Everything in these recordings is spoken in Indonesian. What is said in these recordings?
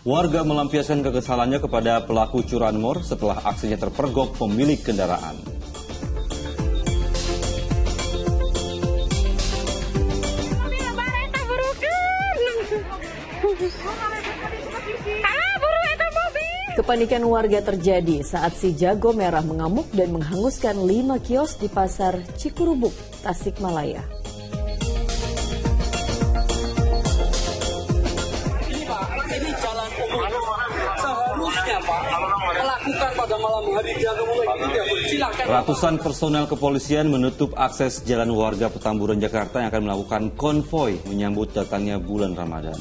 Warga melampiaskan kekesalannya kepada pelaku curanmor setelah aksinya terpergok pemilik kendaraan. Kepanikan warga terjadi saat si jago merah mengamuk dan menghanguskan 5 kios di pasar Cikurubuk, Tasikmalaya. Ini jalan umum. Seharusnya Pak melakukan pada malam hari jaga mulai tidak bersilakan. Ratusan personel kepolisian menutup akses jalan warga Petamburan, Jakarta yang akan melakukan konvoi menyambut datangnya bulan Ramadan.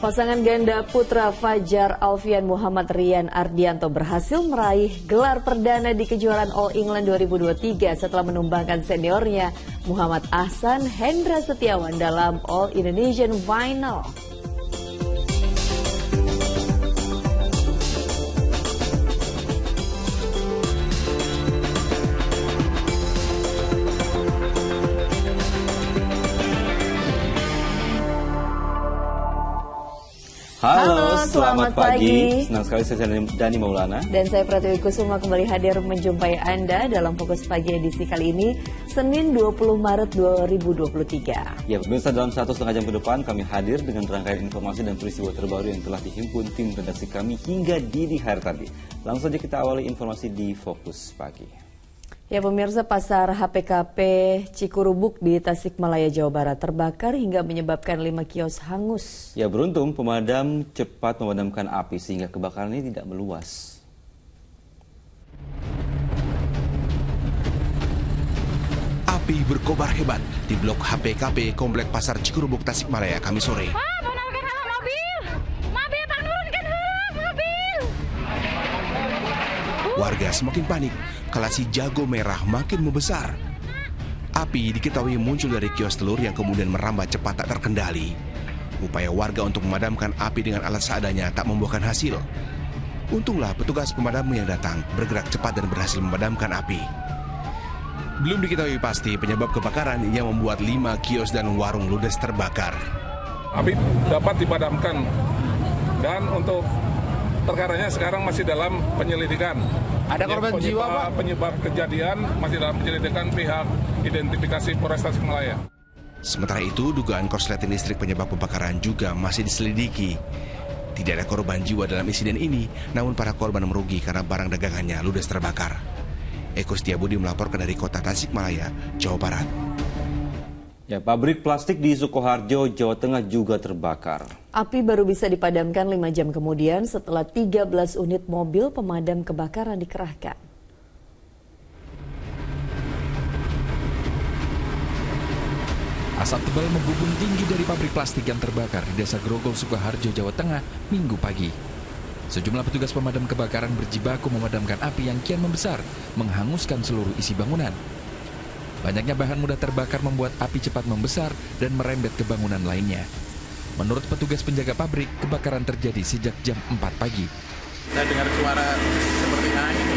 Pasangan ganda putra Fajar Alfian Muhammad Rian Ardianto berhasil meraih gelar perdana di kejuaraan All England 2023 setelah menumbangkan seniornya Muhammad Ahsan Hendra Setiawan dalam All Indonesian Final. Halo, selamat pagi. Senang sekali saya Dani Maulana. Dan saya Pratiwi Kusuma kembali hadir menjumpai Anda dalam Fokus Pagi edisi kali ini, Senin 20 Maret 2023. Ya, pemirsa, dalam 1,5 jam ke depan kami hadir dengan rangkaian informasi dan peristiwa terbaru yang telah dihimpun tim redaksi kami hingga dini hari tadi. Langsung saja kita awali informasi di Fokus Pagi. Ya pemirsa, pasar HPKP Cikurubuk di Tasikmalaya, Jawa Barat terbakar hingga menyebabkan 5 kios hangus. Ya, beruntung pemadam cepat memadamkan api sehingga kebakaran ini tidak meluas. Api berkobar hebat di blok HPKP Komplek Pasar Cikurubuk, Tasikmalaya, Kamis sore. Warga semakin panik kala si jago merah makin membesar. Api diketahui muncul dari kios telur yang kemudian merambat cepat tak terkendali. Upaya warga untuk memadamkan api dengan alat seadanya tak membuahkan hasil. Untunglah petugas pemadam yang datang bergerak cepat dan berhasil memadamkan api. Belum diketahui pasti penyebab kebakaran yang membuat 5 kios dan warung ludes terbakar. Api dapat dipadamkan dan untuk perkaranya sekarang masih dalam penyelidikan. Ada korban jiwa, Pak? Penyebab kejadian masih dalam penyelidikan pihak identifikasi Polres Tasikmalaya. Sementara itu, dugaan korsleting listrik penyebab kebakaran juga masih diselidiki. Tidak ada korban jiwa dalam insiden ini, namun para korban merugi karena barang dagangannya ludes terbakar. Eko Setiabudi melaporkan dari kota Tasikmalaya, Jawa Barat. Ya, pabrik plastik di Sukoharjo, Jawa Tengah juga terbakar. Api baru bisa dipadamkan 5 jam kemudian setelah 13 unit mobil pemadam kebakaran dikerahkan. Asap tebal membumbung tinggi dari pabrik plastik yang terbakar di Desa Grogol, Sukoharjo, Jawa Tengah, Minggu pagi. Sejumlah petugas pemadam kebakaran berjibaku memadamkan api yang kian membesar, menghanguskan seluruh isi bangunan. Banyaknya bahan mudah terbakar membuat api cepat membesar dan merembet ke bangunan lainnya. Menurut petugas penjaga pabrik, kebakaran terjadi sejak jam 4 pagi. Saya dengar suara seperti angin,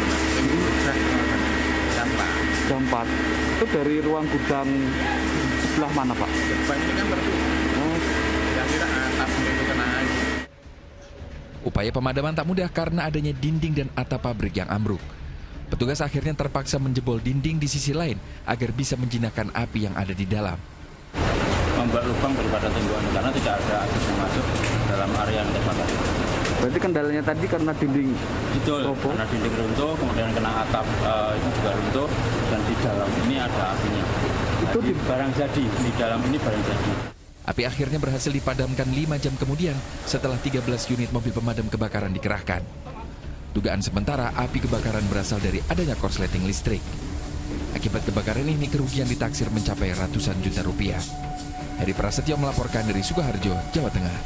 sampah. Jam 4. Itu dari ruang gudang sebelah mana, Pak? Depan ini kan tertutup. Kira-kira atap itu kena air. Upaya pemadaman tak mudah karena adanya dinding dan atap pabrik yang ambruk. Petugas akhirnya terpaksa menjebol dinding di sisi lain agar bisa menjinakkan api yang ada di dalam. Membuat lubang daripada tembok karena tidak ada akses yang masuk dalam area yang terbakar. Berarti kendalanya tadi karena dinding roboh? Karena dinding runtuh, kemudian kena atap itu juga runtuh, dan di dalam ini ada apinya. Itu di barang jadi, di dalam ini barang jadi. Api akhirnya berhasil dipadamkan 5 jam kemudian setelah 13 unit mobil pemadam kebakaran dikerahkan. Dugaan sementara api kebakaran berasal dari adanya korsleting listrik. Akibat kebakaran ini kerugian ditaksir mencapai ratusan juta rupiah. Heri Prasetyo melaporkan dari Sukoharjo, Jawa Tengah.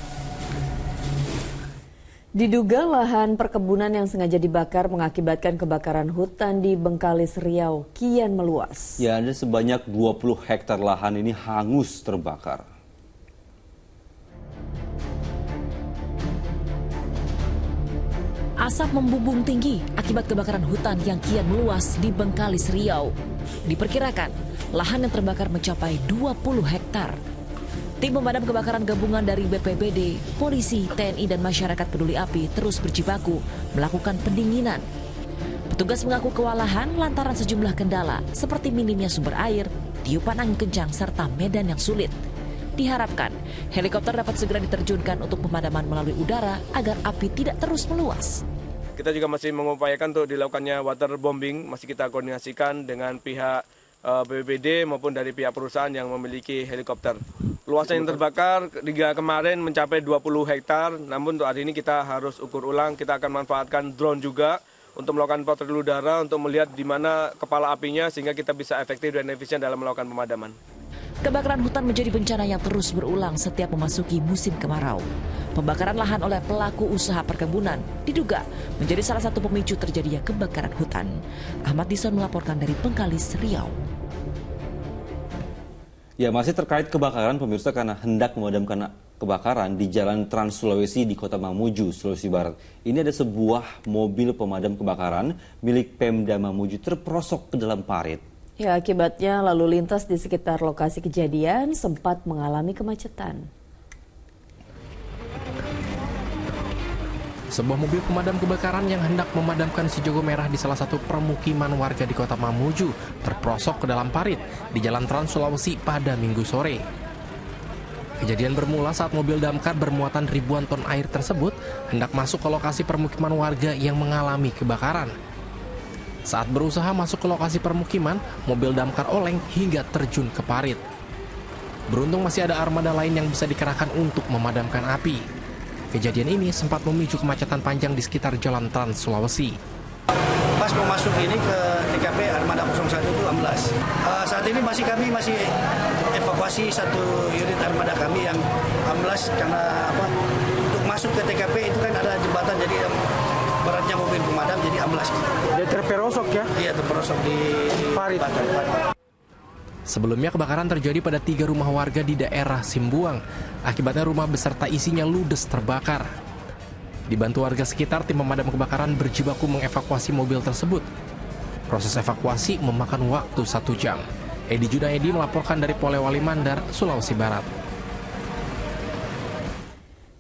Diduga lahan perkebunan yang sengaja dibakar mengakibatkan kebakaran hutan di Bengkalis, Riau kian meluas. Ya, ada sebanyak 20 hektar lahan ini hangus terbakar. Asap membumbung tinggi akibat kebakaran hutan yang kian meluas di Bengkalis, Riau. Diperkirakan, lahan yang terbakar mencapai 20 hektar. Tim pemadam kebakaran gabungan dari BPBD, polisi, TNI, dan masyarakat peduli api terus berjibaku melakukan pendinginan. Petugas mengaku kewalahan lantaran sejumlah kendala seperti minimnya sumber air, tiupan angin kencang, serta medan yang sulit. Diharapkan, helikopter dapat segera diterjunkan untuk pemadaman melalui udara agar api tidak terus meluas. Kita juga masih mengupayakan untuk dilakukannya waterbombing, masih kita koordinasikan dengan pihak BPBD maupun dari pihak perusahaan yang memiliki helikopter. Luasan yang terbakar hingga kemarin mencapai 20 hektar, namun untuk hari ini kita harus ukur ulang, kita akan manfaatkan drone juga untuk melakukan patroli udara untuk melihat di mana kepala apinya sehingga kita bisa efektif dan efisien dalam melakukan pemadaman. Kebakaran hutan menjadi bencana yang terus berulang setiap memasuki musim kemarau. Pembakaran lahan oleh pelaku usaha perkebunan diduga menjadi salah satu pemicu terjadinya kebakaran hutan. Ahmad Dison melaporkan dari Bengkalis, Riau. Ya, masih terkait kebakaran, pemirsa, karena hendak memadamkan kebakaran di Jalan Trans Sulawesi di Kota Mamuju, Sulawesi Barat. Ini ada sebuah mobil pemadam kebakaran milik Pemda Mamuju terperosok ke dalam parit. Ya, akibatnya lalu lintas di sekitar lokasi kejadian sempat mengalami kemacetan. Sebuah mobil pemadam kebakaran yang hendak memadamkan si jago merah di salah satu permukiman warga di Kota Mamuju terperosok ke dalam parit di Jalan Trans Sulawesi pada Minggu sore. Kejadian bermula saat mobil damkar bermuatan ribuan ton air tersebut hendak masuk ke lokasi permukiman warga yang mengalami kebakaran. Saat berusaha masuk ke lokasi permukiman, mobil damkar oleng hingga terjun ke parit. Beruntung masih ada armada lain yang bisa dikerahkan untuk memadamkan api. Kejadian ini sempat memicu kemacetan panjang di sekitar Jalan Trans Sulawesi. Pas mau masuk ini ke TKP Armada 01 itu amblas. Saat ini kami masih evakuasi satu unit armada kami yang amblas karena untuk masuk ke TKP itu kan ada jembatan, jadi beratnya mobil pemadam jadi amblas. Dia terperosok ya? Iya, terperosok di parit. Sebelumnya kebakaran terjadi pada 3 rumah warga di daerah Simbuang. Akibatnya rumah beserta isinya ludes terbakar. Dibantu warga sekitar, tim pemadam kebakaran berjibaku mengevakuasi mobil tersebut. Proses evakuasi memakan waktu 1 jam. Edi Junaedi melaporkan dari Polewali Mandar, Sulawesi Barat.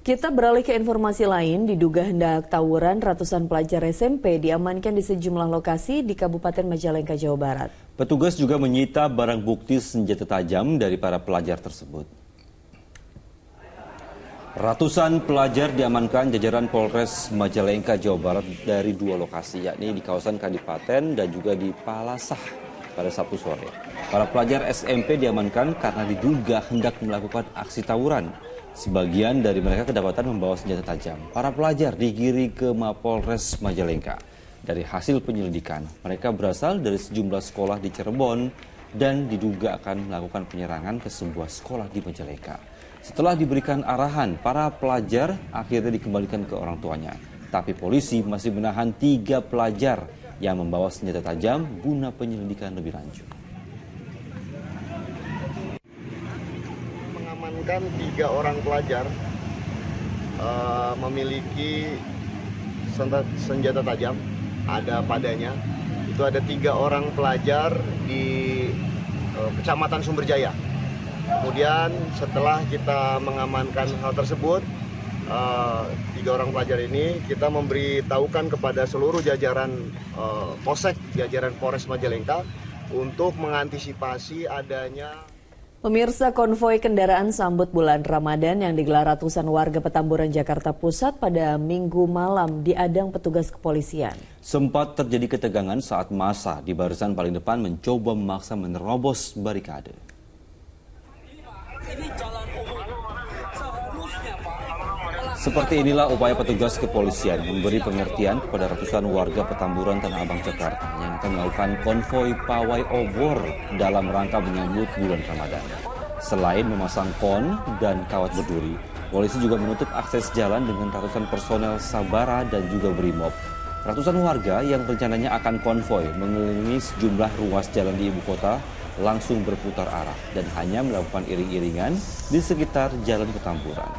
Kita beralih ke informasi lain. Diduga hendak tawuran, ratusan pelajar SMP diamankan di sejumlah lokasi di Kabupaten Majalengka, Jawa Barat. Petugas juga menyita barang bukti senjata tajam dari para pelajar tersebut. Ratusan pelajar diamankan jajaran Polres Majalengka, Jawa Barat dari 2 lokasi, yakni di kawasan Kadipaten dan juga di Palasah pada Sabtu sore. Para pelajar SMP diamankan karena diduga hendak melakukan aksi tawuran. Sebagian dari mereka kedapatan membawa senjata tajam. Para pelajar digiring ke Mapolres Majalengka. Dari hasil penyelidikan, mereka berasal dari sejumlah sekolah di Cirebon dan diduga akan melakukan penyerangan ke sebuah sekolah di Majalengka. Setelah diberikan arahan, para pelajar akhirnya dikembalikan ke orang tuanya. Tapi polisi masih menahan 3 pelajar yang membawa senjata tajam guna penyelidikan lebih lanjut. Mengamankan 3 orang pelajar memiliki senjata tajam ada padanya. Itu ada 3 orang pelajar di Kecamatan Sumberjaya. Kemudian setelah kita mengamankan hal tersebut, 3 orang pelajar ini kita memberitahukan kepada seluruh jajaran Polsek, jajaran Polres Majalengka untuk mengantisipasi adanya. Pemirsa, konvoi kendaraan sambut bulan Ramadan yang digelar ratusan warga Petamburan, Jakarta Pusat pada Minggu malam diadang petugas kepolisian. Sempat terjadi ketegangan saat massa di barisan paling depan mencoba memaksa menerobos barikade. Seperti inilah upaya petugas kepolisian memberi pengertian kepada ratusan warga Petamburan, Tanah Abang, Jakarta yang akan melakukan konvoi pawai obor dalam rangka menyambut bulan Ramadan. Selain memasang kon dan kawat berduri, polisi juga menutup akses jalan dengan ratusan personel Sabara dan juga Brimob. Ratusan warga yang rencananya akan konvoi mengelilingi sejumlah ruas jalan di ibu kota langsung berputar arah dan hanya melakukan iring-iringan di sekitar jalan Petamburan.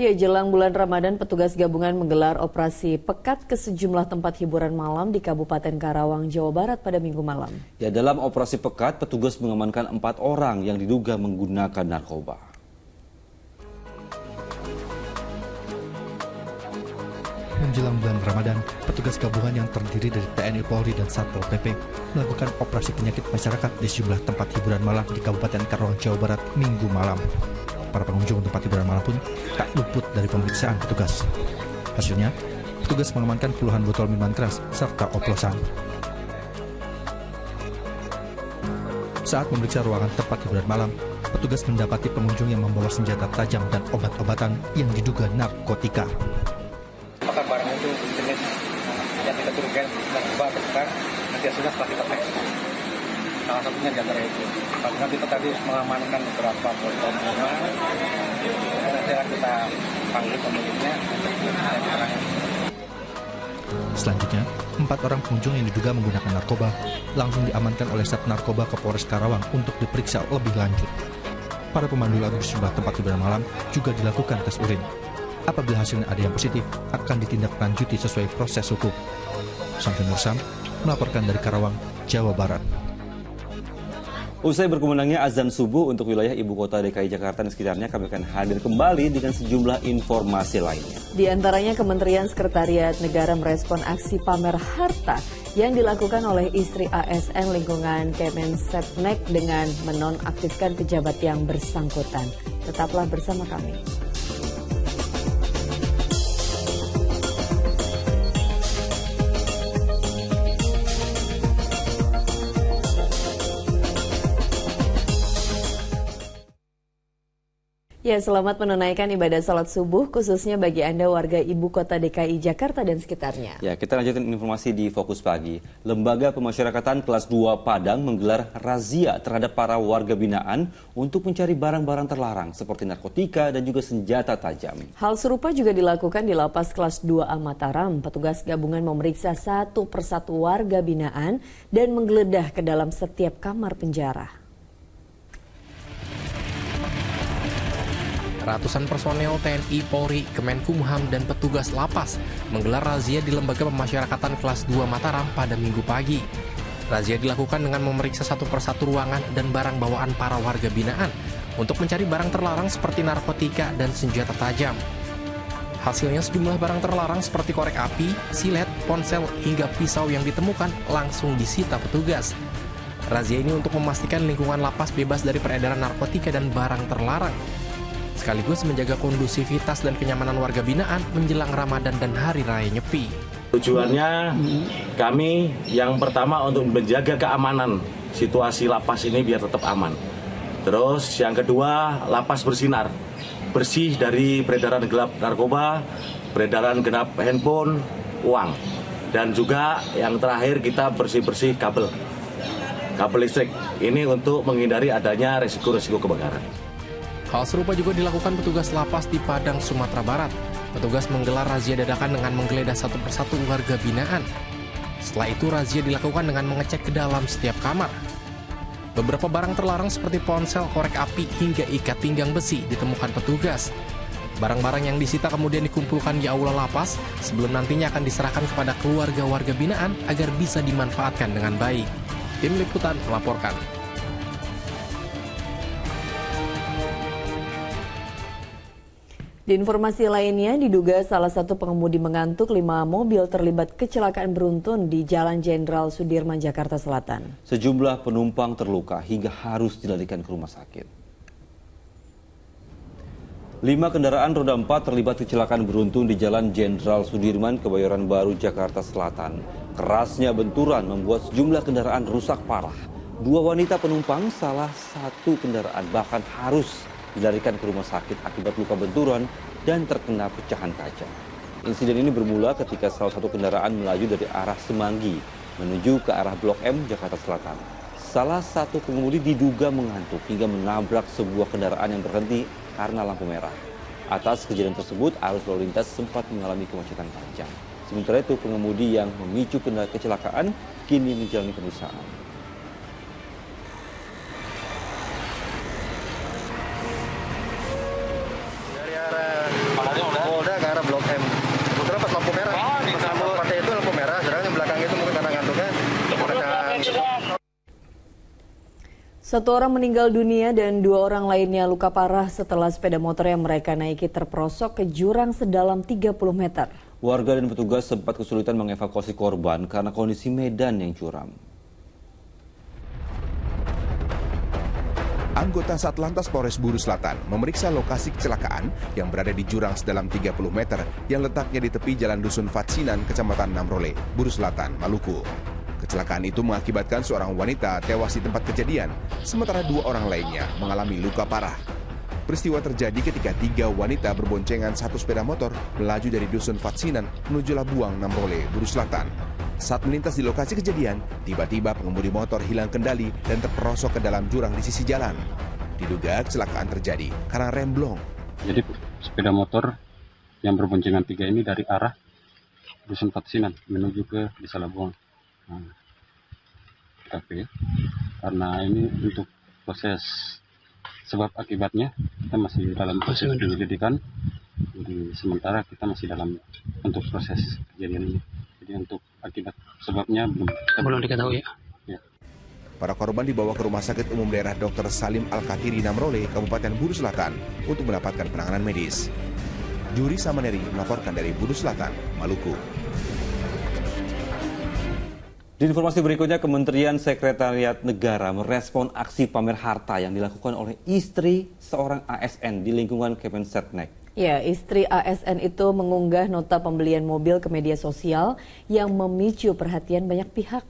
Ya, jelang bulan Ramadan, petugas gabungan menggelar operasi pekat ke sejumlah tempat hiburan malam di Kabupaten Karawang, Jawa Barat pada Minggu malam. Ya, dalam operasi pekat, petugas mengamankan 4 orang yang diduga menggunakan narkoba. Menjelang bulan Ramadan, petugas gabungan yang terdiri dari TNI Polri dan Satpol PP melakukan operasi penyakit masyarakat di sejumlah tempat hiburan malam di Kabupaten Karawang, Jawa Barat, Minggu malam. Para pengunjung tempat hiburan malam pun tak luput dari pemeriksaan petugas. Hasilnya, petugas mengamankan puluhan botol minuman keras serta oplosan. Saat memeriksa ruangan tempat hiburan malam, petugas mendapati pengunjung yang membawa senjata tajam dan obat-obatan yang diduga narkotika. Apakah barang itu jenis yang kita curigai narkoba atau bukan? Nanti hasilnya setelah kita tes. Salah satunya di antara itu. Karena kita tadi mengamankan beberapa botol minuman. Nanti akan kita panggil pemiliknya. Selanjutnya, 4 orang pengunjung yang diduga menggunakan narkoba langsung diamankan oleh Sat Narkoba ke Polres Karawang untuk diperiksa lebih lanjut. Para pemandu lagu di sejumlah tempat hiburan malam juga dilakukan tes urin. Apabila hasilnya ada yang positif, akan ditindaklanjuti sesuai proses hukum. Samsul Nursam melaporkan dari Karawang, Jawa Barat. Usai berkumandangnya azan subuh untuk wilayah ibu kota DKI Jakarta dan sekitarnya, kami akan hadir kembali dengan sejumlah informasi lainnya. Di antaranya Kementerian Sekretariat Negara merespon aksi pamer harta yang dilakukan oleh istri ASN lingkungan Kemensetnek dengan menonaktifkan pejabat yang bersangkutan. Tetaplah bersama kami. Ya, selamat menunaikan ibadah salat subuh khususnya bagi Anda warga ibu kota DKI Jakarta dan sekitarnya. Ya, kita lanjutin informasi di Fokus Pagi. Lembaga Pemasyarakatan kelas 2 Padang menggelar razia terhadap para warga binaan untuk mencari barang-barang terlarang seperti narkotika dan juga senjata tajam. Hal serupa juga dilakukan di Lapas kelas 2A Mataram. Petugas gabungan memeriksa satu persatu warga binaan dan menggeledah ke dalam setiap kamar penjara. Ratusan personel TNI, Polri, Kemenkumham, dan petugas lapas menggelar razia di Lembaga Pemasyarakatan kelas 2 Mataram pada Minggu pagi. Razia dilakukan dengan memeriksa satu persatu ruangan dan barang bawaan para warga binaan untuk mencari barang terlarang seperti narkotika dan senjata tajam. Hasilnya sejumlah barang terlarang seperti korek api, silet, ponsel, hingga pisau yang ditemukan langsung disita petugas. Razia ini untuk memastikan lingkungan lapas bebas dari peredaran narkotika dan barang terlarang, sekaligus menjaga kondusivitas dan kenyamanan warga binaan menjelang Ramadan dan Hari Raya Nyepi. Tujuannya kami yang pertama untuk menjaga keamanan situasi lapas ini biar tetap aman. Terus yang kedua, lapas bersinar, bersih dari peredaran gelap narkoba, peredaran genap handphone, uang. Dan juga yang terakhir kita bersih-bersih kabel listrik. Ini untuk menghindari adanya resiko-resiko kebakaran. Hal serupa juga dilakukan petugas lapas di Padang, Sumatera Barat. Petugas menggelar razia dadakan dengan menggeledah satu persatu warga binaan. Setelah itu razia dilakukan dengan mengecek ke dalam setiap kamar. Beberapa barang terlarang seperti ponsel, korek api, hingga ikat pinggang besi ditemukan petugas. Barang-barang yang disita kemudian dikumpulkan di aula lapas sebelum nantinya akan diserahkan kepada keluarga warga binaan agar bisa dimanfaatkan dengan baik. Tim Liputan melaporkan. Di informasi lainnya, diduga salah satu pengemudi mengantuk 5 mobil terlibat kecelakaan beruntun di Jalan Jenderal Sudirman, Jakarta Selatan. Sejumlah penumpang terluka hingga harus dilarikan ke rumah sakit. 5 kendaraan roda 4 terlibat kecelakaan beruntun di Jalan Jenderal Sudirman, Kebayoran Baru, Jakarta Selatan. Kerasnya benturan membuat sejumlah kendaraan rusak parah. 2 wanita penumpang salah satu kendaraan bahkan harus dilarikan ke rumah sakit akibat luka benturan dan terkena pecahan kaca. Insiden ini bermula ketika salah satu kendaraan melaju dari arah Semanggi menuju ke arah Blok M, Jakarta Selatan. Salah satu pengemudi diduga mengantuk hingga menabrak sebuah kendaraan yang berhenti karena lampu merah. Atas kejadian tersebut, arus lalu lintas sempat mengalami kemacetan panjang. Sementara itu, pengemudi yang memicu kecelakaan kini menjalani pemeriksaan. Satu orang meninggal dunia dan 2 orang lainnya luka parah setelah sepeda motor yang mereka naiki terperosok ke jurang sedalam 30 meter. Warga dan petugas sempat kesulitan mengevakuasi korban karena kondisi medan yang curam. Anggota Satlantas Polres Buru Selatan memeriksa lokasi kecelakaan yang berada di jurang sedalam 30 meter yang letaknya di tepi Jalan Dusun Fatsinan, Kecamatan Namrole, Buru Selatan, Maluku. Kecelakaan itu mengakibatkan seorang wanita tewas di tempat kejadian, sementara 2 orang lainnya mengalami luka parah. Peristiwa terjadi ketika 3 wanita berboncengan satu sepeda motor melaju dari Dusun Fatsinan menuju Labuang, Namrole, Buru Selatan. Saat melintas di lokasi kejadian, tiba-tiba pengemudi motor hilang kendali dan terperosok ke dalam jurang di sisi jalan. Diduga kecelakaan terjadi karena remblong. Jadi sepeda motor yang berboncengan 3 ini dari arah Dusun Fatsinan menuju ke Desa Labuang. Tapi karena ini untuk proses sebab akibatnya kita masih dalam proses penyelidikan, jadi sementara kita masih dalam untuk proses kejadian ini. Jadi untuk akibat sebabnya belum diketahui ya. Para korban dibawa ke Rumah Sakit Umum Daerah Dr. Salim Al-Kahiri Namrole, Kabupaten Buru Selatan untuk mendapatkan penanganan medis. Juri Samaneri melaporkan dari Buru Selatan, Maluku. Di informasi berikutnya, Kementerian Sekretariat Negara merespon aksi pamer harta yang dilakukan oleh istri seorang ASN di lingkungan Kemensetnek. Ya, istri ASN itu mengunggah nota pembelian mobil ke media sosial yang memicu perhatian banyak pihak.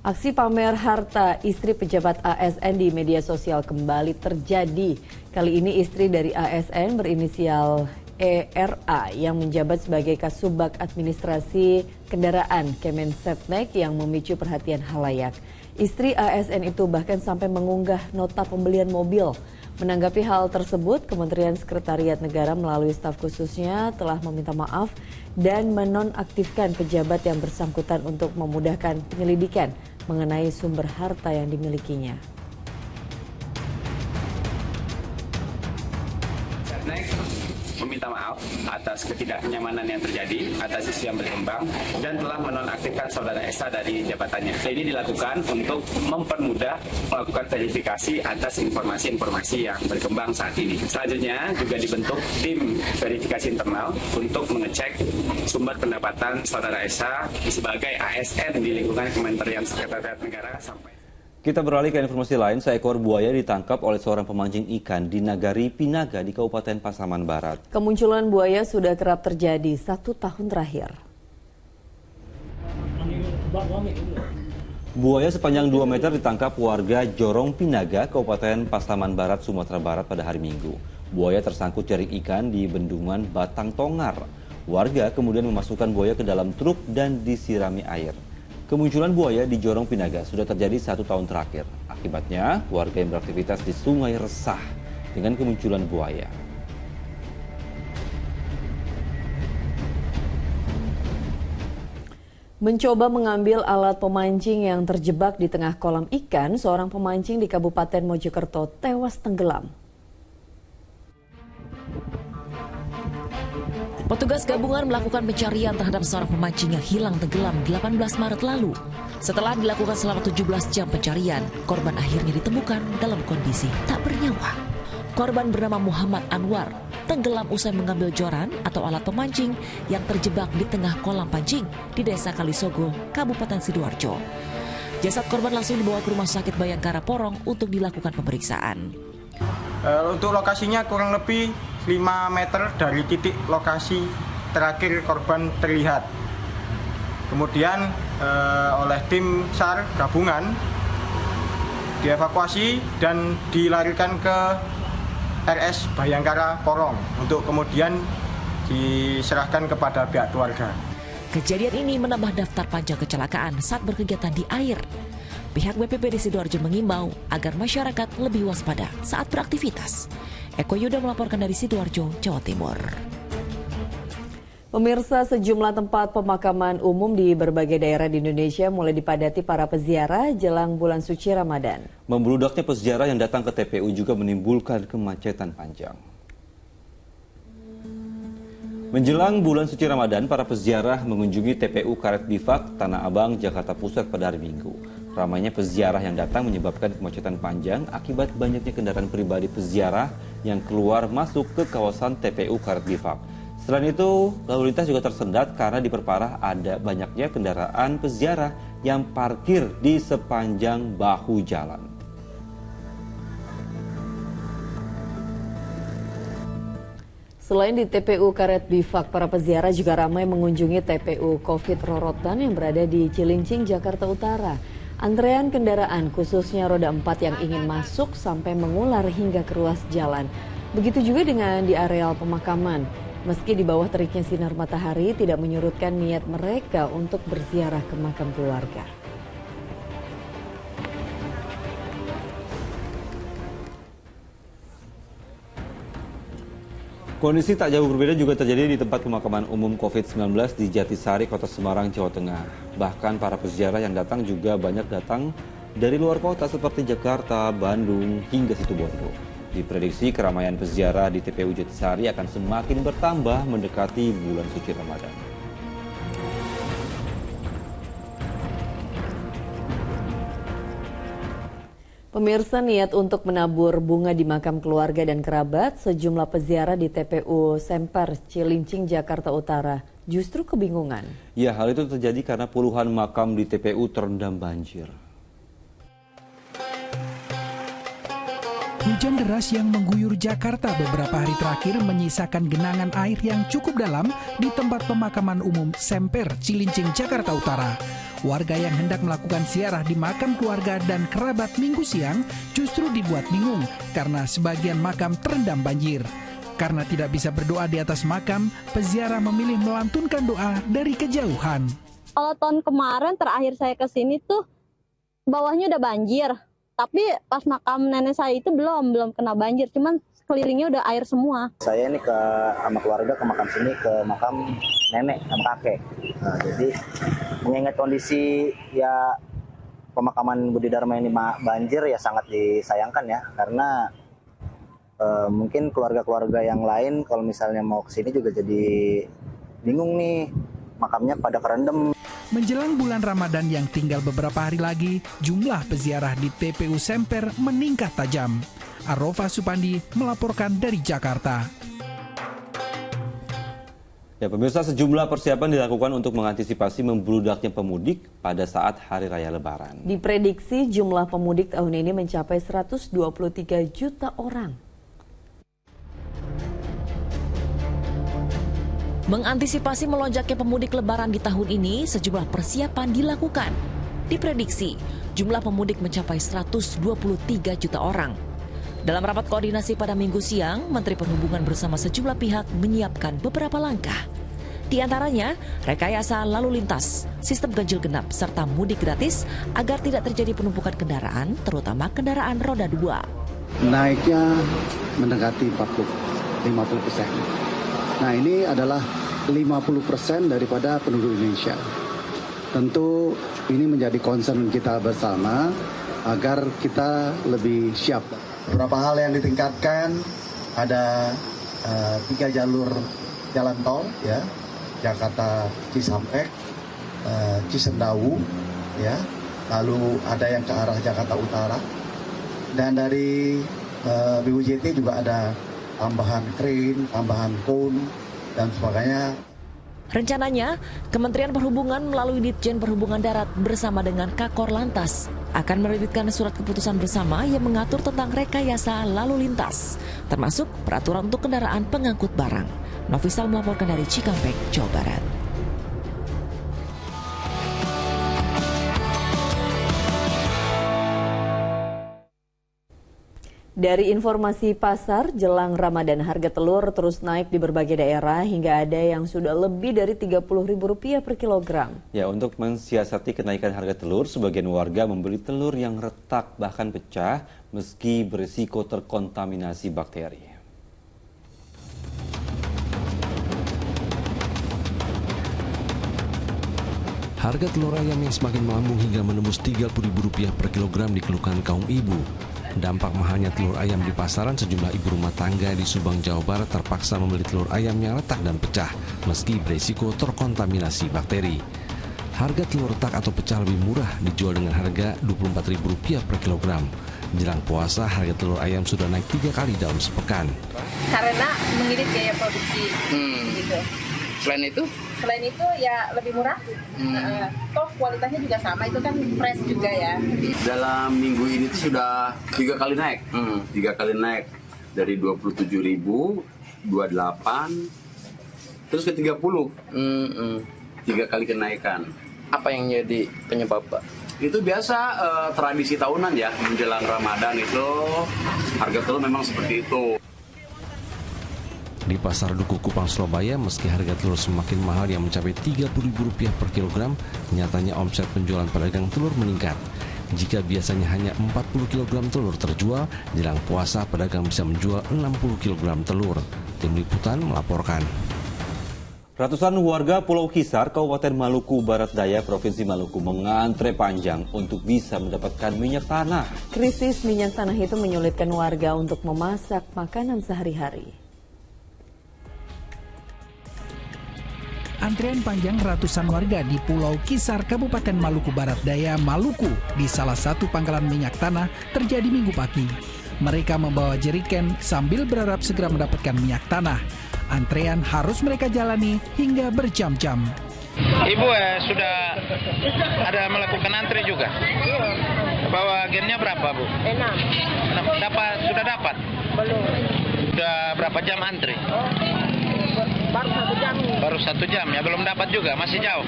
Aksi pamer harta istri pejabat ASN di media sosial kembali terjadi. Kali ini istri dari ASN berinisial ERA yang menjabat sebagai Kasubag Administrasi Kendaraan Kemensetnek yang memicu perhatian halayak. Istri ASN itu bahkan sampai mengunggah nota pembelian mobil. Menanggapi hal tersebut, Kementerian Sekretariat Negara melalui staf khususnya telah meminta maaf dan menonaktifkan pejabat yang bersangkutan untuk memudahkan penyelidikan mengenai sumber harta yang dimilikinya. Meminta maaf atas ketidaknyamanan yang terjadi atas isu yang berkembang dan telah menonaktifkan saudara Esa dari jabatannya. Ini dilakukan untuk mempermudah melakukan verifikasi atas informasi-informasi yang berkembang saat ini. Selanjutnya juga dibentuk tim verifikasi internal untuk mengecek sumber pendapatan saudara Esa sebagai ASN di lingkungan Kementerian Sekretariat Negara sampai. Kita beralih ke informasi lain, seekor buaya ditangkap oleh seorang pemancing ikan di Nagari Pinaga di Kabupaten Pasaman Barat. Kemunculan buaya sudah kerap terjadi 1 tahun terakhir. Buaya sepanjang 2 meter ditangkap warga Jorong Pinaga, Kabupaten Pasaman Barat, Sumatera Barat pada hari Minggu. Buaya tersangkut jaring ikan di bendungan Batang Tongar. Warga kemudian memasukkan buaya ke dalam truk dan disirami air. Kemunculan buaya di Jorong Pinaga sudah terjadi 1 tahun terakhir. Akibatnya, warga yang beraktivitas di sungai resah dengan kemunculan buaya. Mencoba mengambil alat pemancing yang terjebak di tengah kolam ikan, seorang pemancing di Kabupaten Mojokerto tewas tenggelam. Petugas gabungan melakukan pencarian terhadap seorang pemancing yang hilang tenggelam 18 Maret lalu. Setelah dilakukan selama 17 jam pencarian, korban akhirnya ditemukan dalam kondisi tak bernyawa. Korban bernama Muhammad Anwar tenggelam usai mengambil joran atau alat pemancing yang terjebak di tengah kolam pancing di Desa Kalisogo, Kabupaten Sidoarjo. Jasad korban langsung dibawa ke Rumah Sakit Bayangkara Porong untuk dilakukan pemeriksaan. Untuk lokasinya kurang lebih 5 meter dari titik lokasi terakhir korban terlihat. Kemudian oleh tim SAR gabungan dievakuasi dan dilarikan ke RS Bayangkara Porong untuk kemudian diserahkan kepada pihak keluarga. Kejadian ini menambah daftar panjang kecelakaan saat berkegiatan di air. Pihak BPBD Sidoarjo mengimbau agar masyarakat lebih waspada saat beraktivitas. Eko Yuda melaporkan dari Sidoarjo, Jawa Timur. Pemirsa, sejumlah tempat pemakaman umum di berbagai daerah di Indonesia mulai dipadati para peziarah jelang bulan suci Ramadan. Membludaknya peziarah yang datang ke TPU juga menimbulkan kemacetan panjang. Menjelang bulan suci Ramadan, para peziarah mengunjungi TPU Karet Bifak, Tanah Abang, Jakarta Pusat pada hari Minggu. Ramainya peziarah yang datang menyebabkan kemacetan panjang akibat banyaknya kendaraan pribadi peziarah yang keluar masuk ke kawasan TPU Karet Bifak. Selain itu, lalu lintas juga tersendat karena diperparah ada banyaknya kendaraan peziarah yang parkir di sepanjang bahu jalan. Selain di TPU Karet Bifak, para peziarah juga ramai mengunjungi TPU Covid Rorotan yang berada di Cilincing, Jakarta Utara. Antrean kendaraan khususnya roda 4 yang ingin masuk sampai mengular hingga ke ruas jalan. Begitu juga dengan di areal pemakaman. Meski di bawah teriknya sinar matahari tidak menyurutkan niat mereka untuk berziarah ke makam keluarga. Kondisi tak jauh berbeda juga terjadi di tempat pemakaman umum COVID-19 di Jatisari, Kota Semarang, Jawa Tengah. Bahkan para peziarah yang datang juga banyak datang dari luar kota seperti Jakarta, Bandung, hingga Situbondo. Diprediksi keramaian peziarah di TPU Jatisari akan semakin bertambah mendekati bulan suci Ramadan. Pemirsa, niat untuk menabur bunga di makam keluarga dan kerabat sejumlah peziarah di TPU Semper, Cilincing, Jakarta Utara justru kebingungan. Ya, hal itu terjadi karena puluhan makam di TPU terendam banjir. Hujan deras yang mengguyur Jakarta beberapa hari terakhir menyisakan genangan air yang cukup dalam di tempat pemakaman umum Semper, Cilincing, Jakarta Utara. Warga yang hendak melakukan ziarah di makam keluarga dan kerabat Minggu siang justru dibuat bingung karena sebagian makam terendam banjir. Karena tidak bisa berdoa di atas makam, peziarah memilih melantunkan doa dari kejauhan. Kalau tahun kemarin terakhir saya ke sini tuh bawahnya udah banjir. Tapi pas makam nenek saya itu belum kena banjir, cuman kelilingnya udah air semua. Saya ini sama keluarga ke makam sini, ke makam nenek sama kakek. Nah, jadi mengingat kondisi ya pemakaman Budi Dharma ini banjir ya sangat disayangkan ya, karena mungkin keluarga-keluarga yang lain kalau misalnya mau ke sini juga jadi bingung nih, makamnya pada kerendam. Menjelang bulan Ramadan yang tinggal beberapa hari lagi, jumlah peziarah di TPU Semper meningkat tajam. Arrofa Supandi melaporkan dari Jakarta. Ya, pemirsa, sejumlah persiapan dilakukan untuk mengantisipasi membludaknya pemudik pada saat Hari Raya Lebaran. Diprediksi jumlah pemudik tahun ini mencapai 123 juta orang. Mengantisipasi melonjaknya pemudik Lebaran di tahun ini, sejumlah persiapan dilakukan. Diprediksi, jumlah pemudik mencapai 123 juta orang. Dalam rapat koordinasi pada Minggu siang, Menteri Perhubungan bersama sejumlah pihak menyiapkan beberapa langkah. Di antaranya, rekayasa lalu lintas, sistem ganjil genap, serta mudik gratis agar tidak terjadi penumpukan kendaraan, terutama kendaraan roda 2. Naiknya mendekati 50%. Nah, ini adalah 50% daripada penduduk Indonesia. Tentu ini menjadi concern kita bersama agar kita lebih siap. Beberapa hal yang ditingkatkan, ada 3 jalur jalan tol ya, Jakarta Cikampek, Cisendawu ya, lalu ada yang ke arah Jakarta Utara, dan dari BUJT juga ada tambahan krain, tambahan kon, dan sebagainya. Rencananya, Kementerian Perhubungan melalui Ditjen Perhubungan Darat bersama dengan Kakor Lantas akan menerbitkan surat keputusan bersama yang mengatur tentang rekayasa lalu lintas, termasuk peraturan untuk kendaraan pengangkut barang. Novisal melaporkan dari Cikampek, Jawa Barat. Dari informasi pasar, jelang Ramadan harga telur terus naik di berbagai daerah hingga ada yang sudah lebih dari Rp30.000 per kilogram. Ya, untuk mensiasati kenaikan harga telur, sebagian warga membeli telur yang retak bahkan pecah meski berisiko terkontaminasi bakteri. Harga telur ayam yang semakin melambung hingga menembus Rp30.000 per kilogram dikeluhkan kaum ibu. Dampak mahalnya telur ayam di pasaran, sejumlah ibu rumah tangga di Subang, Jawa Barat terpaksa membeli telur ayam yang retak dan pecah meski berisiko terkontaminasi bakteri. Harga telur retak atau pecah lebih murah dijual dengan harga Rp24.000 per kilogram. Jelang puasa, harga telur ayam sudah naik 3 kali dalam sepekan. Karena mengirit biaya produksi. Gitu. Selain itu? Selain itu ya lebih murah. Toh kualitasnya juga sama, itu kan fresh juga ya. Dalam minggu ini tuh sudah 3 kali naik. 3 kali naik dari 27.000, 28, terus ke 30. 3 kali kenaikan. Apa yang jadi penyebab, Pak? Itu biasa tradisi tahunan ya, menjelang Ramadan itu harga telur memang seperti itu. Di Pasar Duku Kupang, Surabaya, meski harga telur semakin mahal yang mencapai Rp30.000 per kilogram, nyatanya omset penjualan pedagang telur meningkat. Jika biasanya hanya 40 kg telur terjual, jelang puasa pedagang bisa menjual 60 kg telur. Tim Liputan melaporkan. Ratusan warga Pulau Kisar, Kabupaten Maluku Barat Daya, Provinsi Maluku mengantre panjang untuk bisa mendapatkan minyak tanah. Krisis minyak tanah itu menyulitkan warga untuk memasak makanan sehari-hari. Antrean panjang ratusan warga di Pulau Kisar, Kabupaten Maluku Barat Daya, Maluku, di salah satu pangkalan minyak tanah terjadi Minggu pagi. Mereka membawa jeriken sambil berharap segera mendapatkan minyak tanah. Antrean harus mereka jalani hingga berjam-jam. Ibu sudah ada melakukan antri juga? Bawa gennya berapa, Bu? 6. Sudah dapat? Belum. Sudah berapa jam antri? Baru 1 jam. Baru 1 jam ya, belum dapat juga, masih jauh.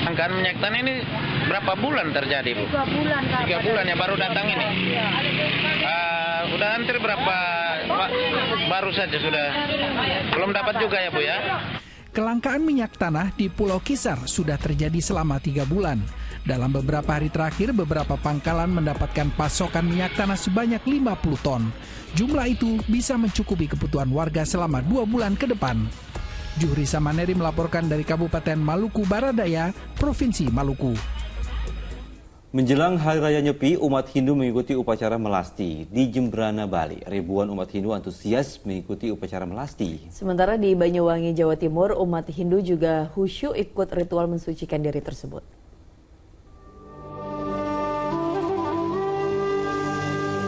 Angkaan minyak tanah ini berapa bulan terjadi, Bu? 3 bulan. 3 bulan ya, baru datang ini. Udah antri berapa? Baru saja sudah. Belum dapat juga ya, Bu ya? Kelangkaan minyak tanah di Pulau Kisar sudah terjadi selama 3 bulan. Dalam beberapa hari terakhir, beberapa pangkalan mendapatkan pasokan minyak tanah sebanyak 50 ton. Jumlah itu bisa mencukupi kebutuhan warga selama 2 bulan ke depan. Juhri Samaneri melaporkan dari Kabupaten Maluku Barat Daya, Provinsi Maluku. Menjelang Hari Raya Nyepi, umat Hindu mengikuti upacara melasti. Di Jembrana, Bali, ribuan umat Hindu antusias mengikuti upacara melasti. Sementara di Banyuwangi, Jawa Timur, umat Hindu juga khusyuk ikut ritual mensucikan diri tersebut.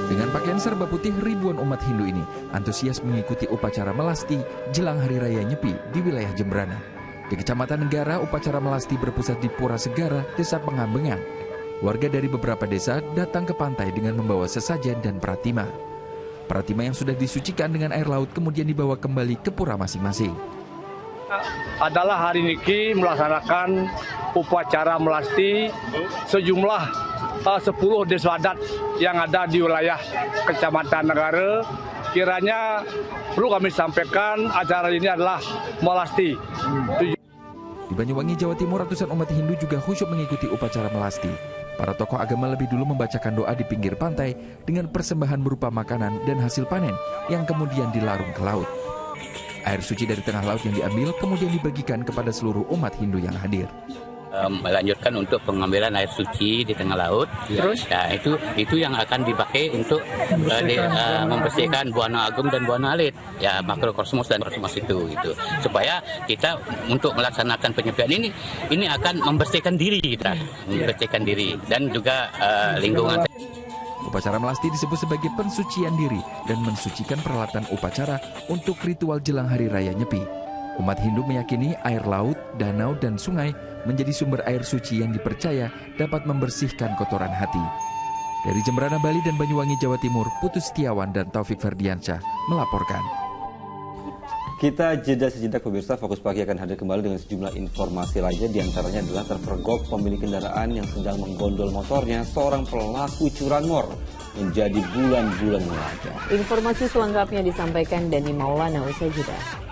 Dengan pakaian serba putih, ribuan umat Hindu ini antusias mengikuti upacara melasti jelang Hari Raya Nyepi di wilayah Jembrana. Di Kecamatan Negara, upacara melasti berpusat di Pura Segara, Desa Pengambengan. Warga dari beberapa desa datang ke pantai dengan membawa sesajen dan pratima. Pratima yang sudah disucikan dengan air laut kemudian dibawa kembali ke pura masing-masing. Adalah hari niki melaksanakan upacara melasti sejumlah 10 desa adat yang ada di wilayah Kecamatan Negara. Kiranya perlu kami sampaikan acara ini adalah melasti. Di Banyuwangi, Jawa Timur, ratusan umat Hindu juga khusyuk mengikuti upacara melasti. Para tokoh agama lebih dulu membacakan doa di pinggir pantai dengan persembahan berupa makanan dan hasil panen yang kemudian dilarung ke laut. Air suci dari tengah laut yang diambil kemudian dibagikan kepada seluruh umat Hindu yang hadir. Melanjutkan untuk pengambilan air suci di tengah laut. Terus ya, itu yang akan dipakai untuk membersihkan Buana Agung dan Buana Alit, ya makrokosmos dan kosmos itu gitu. Supaya kita untuk melaksanakan penyepian ini akan membersihkan diri kita, membersihkan diri dan juga lingkungan. Upacara melasti disebut sebagai pensucian diri dan mensucikan peralatan upacara untuk ritual jelang Hari Raya Nyepi. Umat Hindu meyakini air laut, danau, dan sungai menjadi sumber air suci yang dipercaya dapat membersihkan kotoran hati. Dari Jembrana, Bali dan Banyuwangi, Jawa Timur, Putus Setiawan dan Taufik Ferdiansyah melaporkan. Kita jeda sejenak pemirsa, Fokus Pagi akan hadir kembali dengan sejumlah informasi lainnya. Di antaranya adalah terpergok pemilik kendaraan yang sedang menggondol motornya seorang pelaku curanmor menjadi bulan-bulan lamanya. Informasi selengkapnya disampaikan Dani Maulana usai jeda.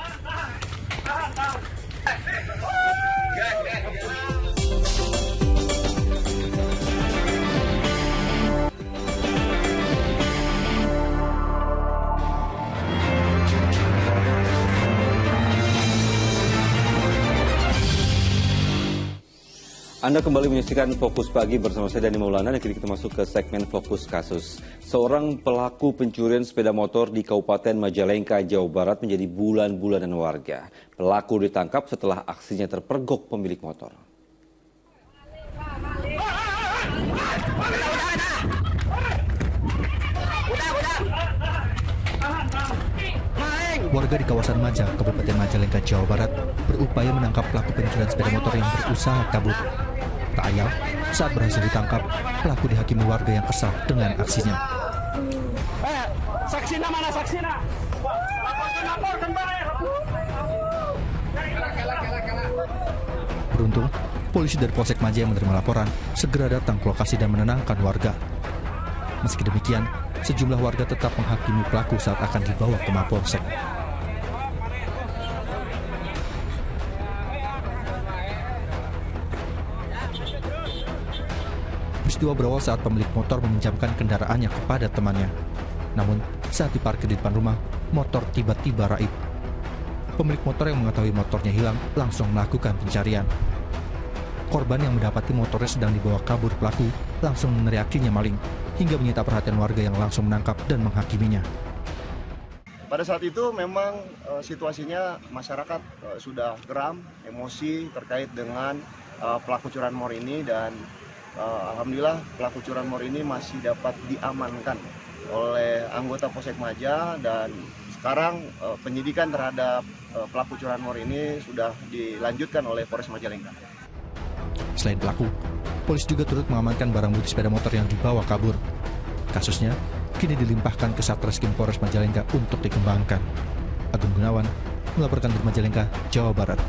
Anda kembali menyaksikan Fokus Pagi bersama saya Dani Maulana, dan kini kita masuk ke segmen Fokus Kasus. Seorang pelaku pencurian sepeda motor di Kabupaten Majalengka, Jawa Barat menjadi bulan-bulanan warga. Pelaku ditangkap setelah aksinya terpergok pemilik motor. Warga di kawasan Majang, Kabupaten Majalengka, Jawa Barat berupaya menangkap pelaku pencurian sepeda motor yang berusaha kabur. Tak ayal, saat berhasil ditangkap, pelaku dihakimi warga yang kesal dengan aksinya. Saksina mana saksina? Laporkan Beruntung, polisi dari Polsek Maja yang menerima laporan segera datang ke lokasi dan menenangkan warga. Meski demikian, sejumlah warga tetap menghakimi pelaku saat akan dibawa ke Mapolsek. Peristiwa berawal saat pemilik motor meminjamkan kendaraannya kepada temannya. Namun, saat diparkir di depan rumah, motor tiba-tiba raib. Pemilik motor yang mengetahui motornya hilang langsung melakukan pencarian. Korban yang mendapati motornya sedang dibawa kabur pelaku langsung meneriakinya maling, hingga menyita perhatian warga yang langsung menangkap dan menghakiminya. Pada saat itu memang situasinya masyarakat sudah geram, emosi terkait dengan pelaku curanmor ini, dan alhamdulillah pelaku curanmor ini masih dapat diamankan oleh anggota Polsek Maja, dan sekarang penyidikan terhadap pelaku curanmor ini sudah dilanjutkan oleh Polres Majalengka. Selain pelaku, polisi juga turut mengamankan barang bukti sepeda motor yang dibawa kabur. Kasusnya kini dilimpahkan ke Satreskrim Polres Majalengka untuk dikembangkan. Agung Gunawan melaporkan dari Majalengka, Jawa Barat.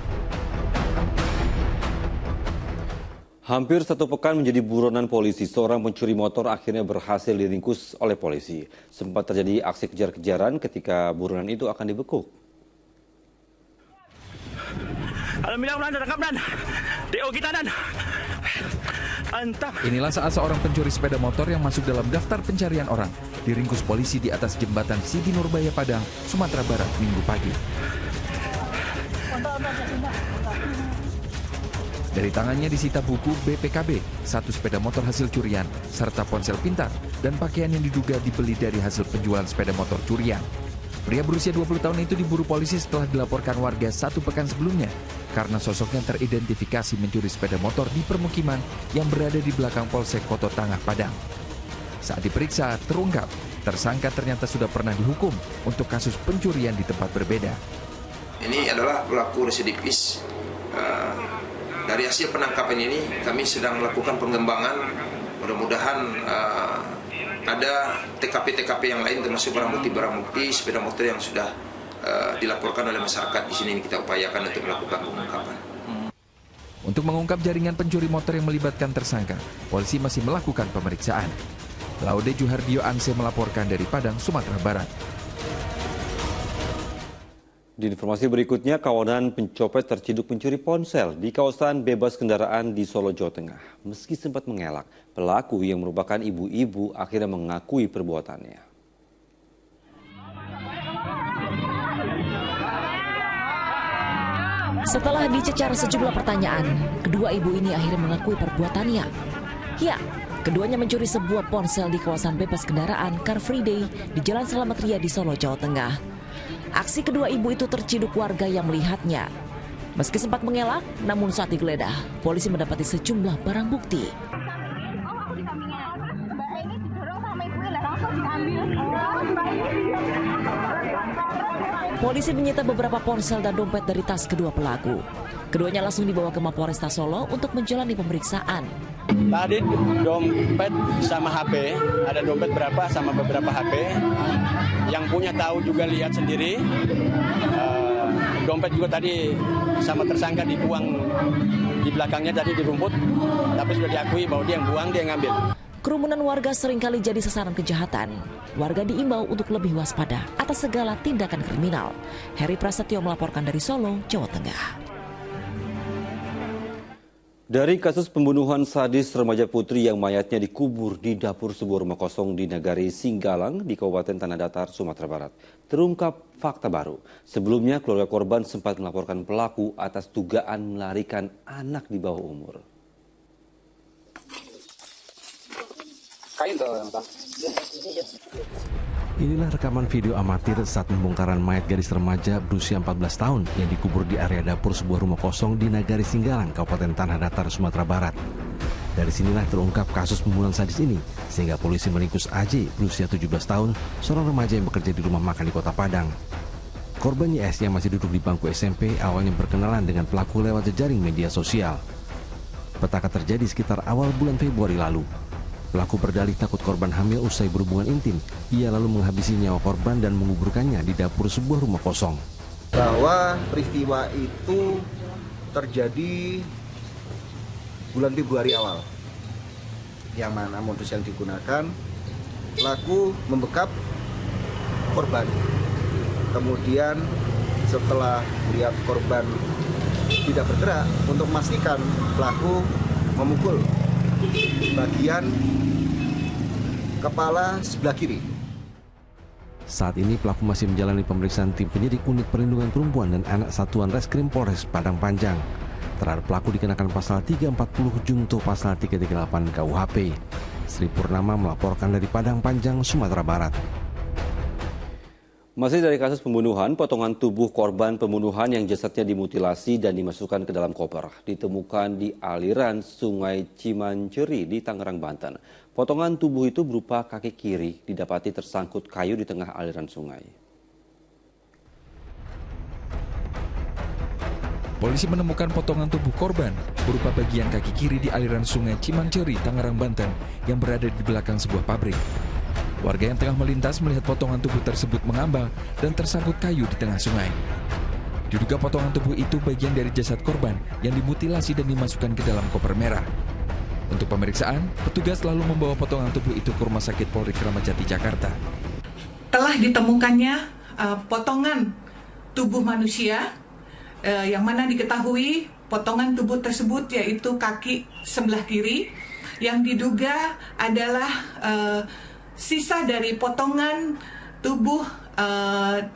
Hampir satu pekan menjadi buronan polisi, seorang pencuri motor akhirnya berhasil diringkus oleh polisi. Sempat terjadi aksi kejar-kejaran ketika buronan itu akan dibekuk. Inilah saat seorang pencuri sepeda motor yang masuk dalam daftar pencarian orang diringkus polisi di atas jembatan Sidi Nurbaya, Padang, Sumatera Barat, Minggu pagi. Dari tangannya disita buku BPKB, satu sepeda motor hasil curian, serta ponsel pintar dan pakaian yang diduga dibeli dari hasil penjualan sepeda motor curian. Pria berusia 20 tahun itu diburu polisi setelah dilaporkan warga satu pekan sebelumnya karena sosoknya teridentifikasi mencuri sepeda motor di permukiman yang berada di belakang Polsek Koto Tangah, Padang. Saat diperiksa, terungkap tersangka ternyata sudah pernah dihukum untuk kasus pencurian di tempat berbeda. Ini adalah pelaku residivis. Dari hasil penangkapan ini kami sedang melakukan pengembangan, mudah-mudahan ada TKP-TKP yang lain termasuk barang bukti sepeda motor yang sudah dilaporkan oleh masyarakat. Di sini kita upayakan untuk melakukan pengungkapan. Untuk mengungkap jaringan pencuri motor yang melibatkan tersangka, polisi masih melakukan pemeriksaan. Laude Juhardio Anse melaporkan dari Padang, Sumatera Barat. Di informasi berikutnya, kawanan pencopet terciduk mencuri ponsel di kawasan bebas kendaraan di Solo, Jawa Tengah. Meski sempat mengelak, pelaku yang merupakan ibu-ibu akhirnya mengakui perbuatannya. Setelah dicecar sejumlah pertanyaan, kedua ibu ini akhirnya mengakui perbuatannya. Ya, keduanya mencuri sebuah ponsel di kawasan bebas kendaraan Car Free Day di Jalan Selamat Ria di Solo, Jawa Tengah. Aksi kedua ibu itu terciduk warga yang melihatnya. Meski sempat mengelak, namun saat digeledah, polisi mendapati sejumlah barang bukti. Polisi menyita beberapa ponsel dan dompet dari tas kedua pelaku. Keduanya langsung dibawa ke Mapolresta Solo untuk menjalani pemeriksaan. Tadi dompet sama HP, ada dompet berapa sama beberapa HP. Yang punya tahu juga lihat sendiri. Dompet juga tadi sama tersangka dibuang di belakangnya tadi di rumput, tapi sudah diakui bahwa dia yang buang, dia yang ngambil. Kerumunan warga seringkali jadi sasaran kejahatan. Warga diimbau untuk lebih waspada atas segala tindakan kriminal. Heri Prasetyo melaporkan dari Solo, Jawa Tengah. Dari kasus pembunuhan sadis remaja putri yang mayatnya dikubur di dapur sebuah rumah kosong di Nagari Singgalang di Kabupaten Tanah Datar, Sumatera Barat, terungkap fakta baru. Sebelumnya keluarga korban sempat melaporkan pelaku atas dugaan melarikan anak di bawah umur. Inilah rekaman video amatir saat pembongkaran mayat gadis remaja berusia 14 tahun yang dikubur di area dapur sebuah rumah kosong di Nagari Singgalang, Kabupaten Tanah Datar, Sumatera Barat. Dari sinilah terungkap kasus pembunuhan sadis ini, sehingga polisi meringkus AJ berusia 17 tahun, seorang remaja yang bekerja di rumah makan di Kota Padang. Korban YS yang masih duduk di bangku SMP awalnya berkenalan dengan pelaku lewat jejaring media sosial. Petaka terjadi sekitar awal bulan Februari lalu. Pelaku berdalih takut korban hamil usai berhubungan intim. Ia lalu menghabisi nyawa korban dan menguburkannya di dapur sebuah rumah kosong. Bahwa peristiwa itu terjadi bulan Februari awal, yang mana modus yang digunakan pelaku membekap korban. Kemudian setelah melihat korban tidak bergerak, untuk memastikan pelaku memukul bagian kepala sebelah kiri. Saat ini pelaku masih menjalani pemeriksaan tim penyidik Unit Perlindungan Perempuan dan Anak Satuan Reskrim Polres Padang Panjang. Terhadap pelaku dikenakan pasal 340 junto pasal 338 KUHP. Sri Purnama melaporkan dari Padang Panjang, Sumatera Barat. Masih dari kasus pembunuhan, potongan tubuh korban pembunuhan yang jasadnya dimutilasi dan dimasukkan ke dalam koper ditemukan di aliran Sungai Cimanceri di Tangerang, Banten. Potongan tubuh itu berupa kaki kiri didapati tersangkut kayu di tengah aliran sungai. Polisi menemukan potongan tubuh korban berupa bagian kaki kiri di aliran Sungai Cimanceri, Tangerang, Banten yang berada di belakang sebuah pabrik. Warga yang tengah melintas melihat potongan tubuh tersebut mengambang dan tersangkut kayu di tengah sungai. Diduga potongan tubuh itu bagian dari jasad korban yang dimutilasi dan dimasukkan ke dalam koper merah. Untuk pemeriksaan, petugas lalu membawa potongan tubuh itu ke Rumah Sakit Polri Kramat Jati, Jakarta. Telah ditemukannya potongan tubuh manusia yang mana diketahui potongan tubuh tersebut yaitu kaki sebelah kiri yang diduga adalah sisa dari potongan tubuh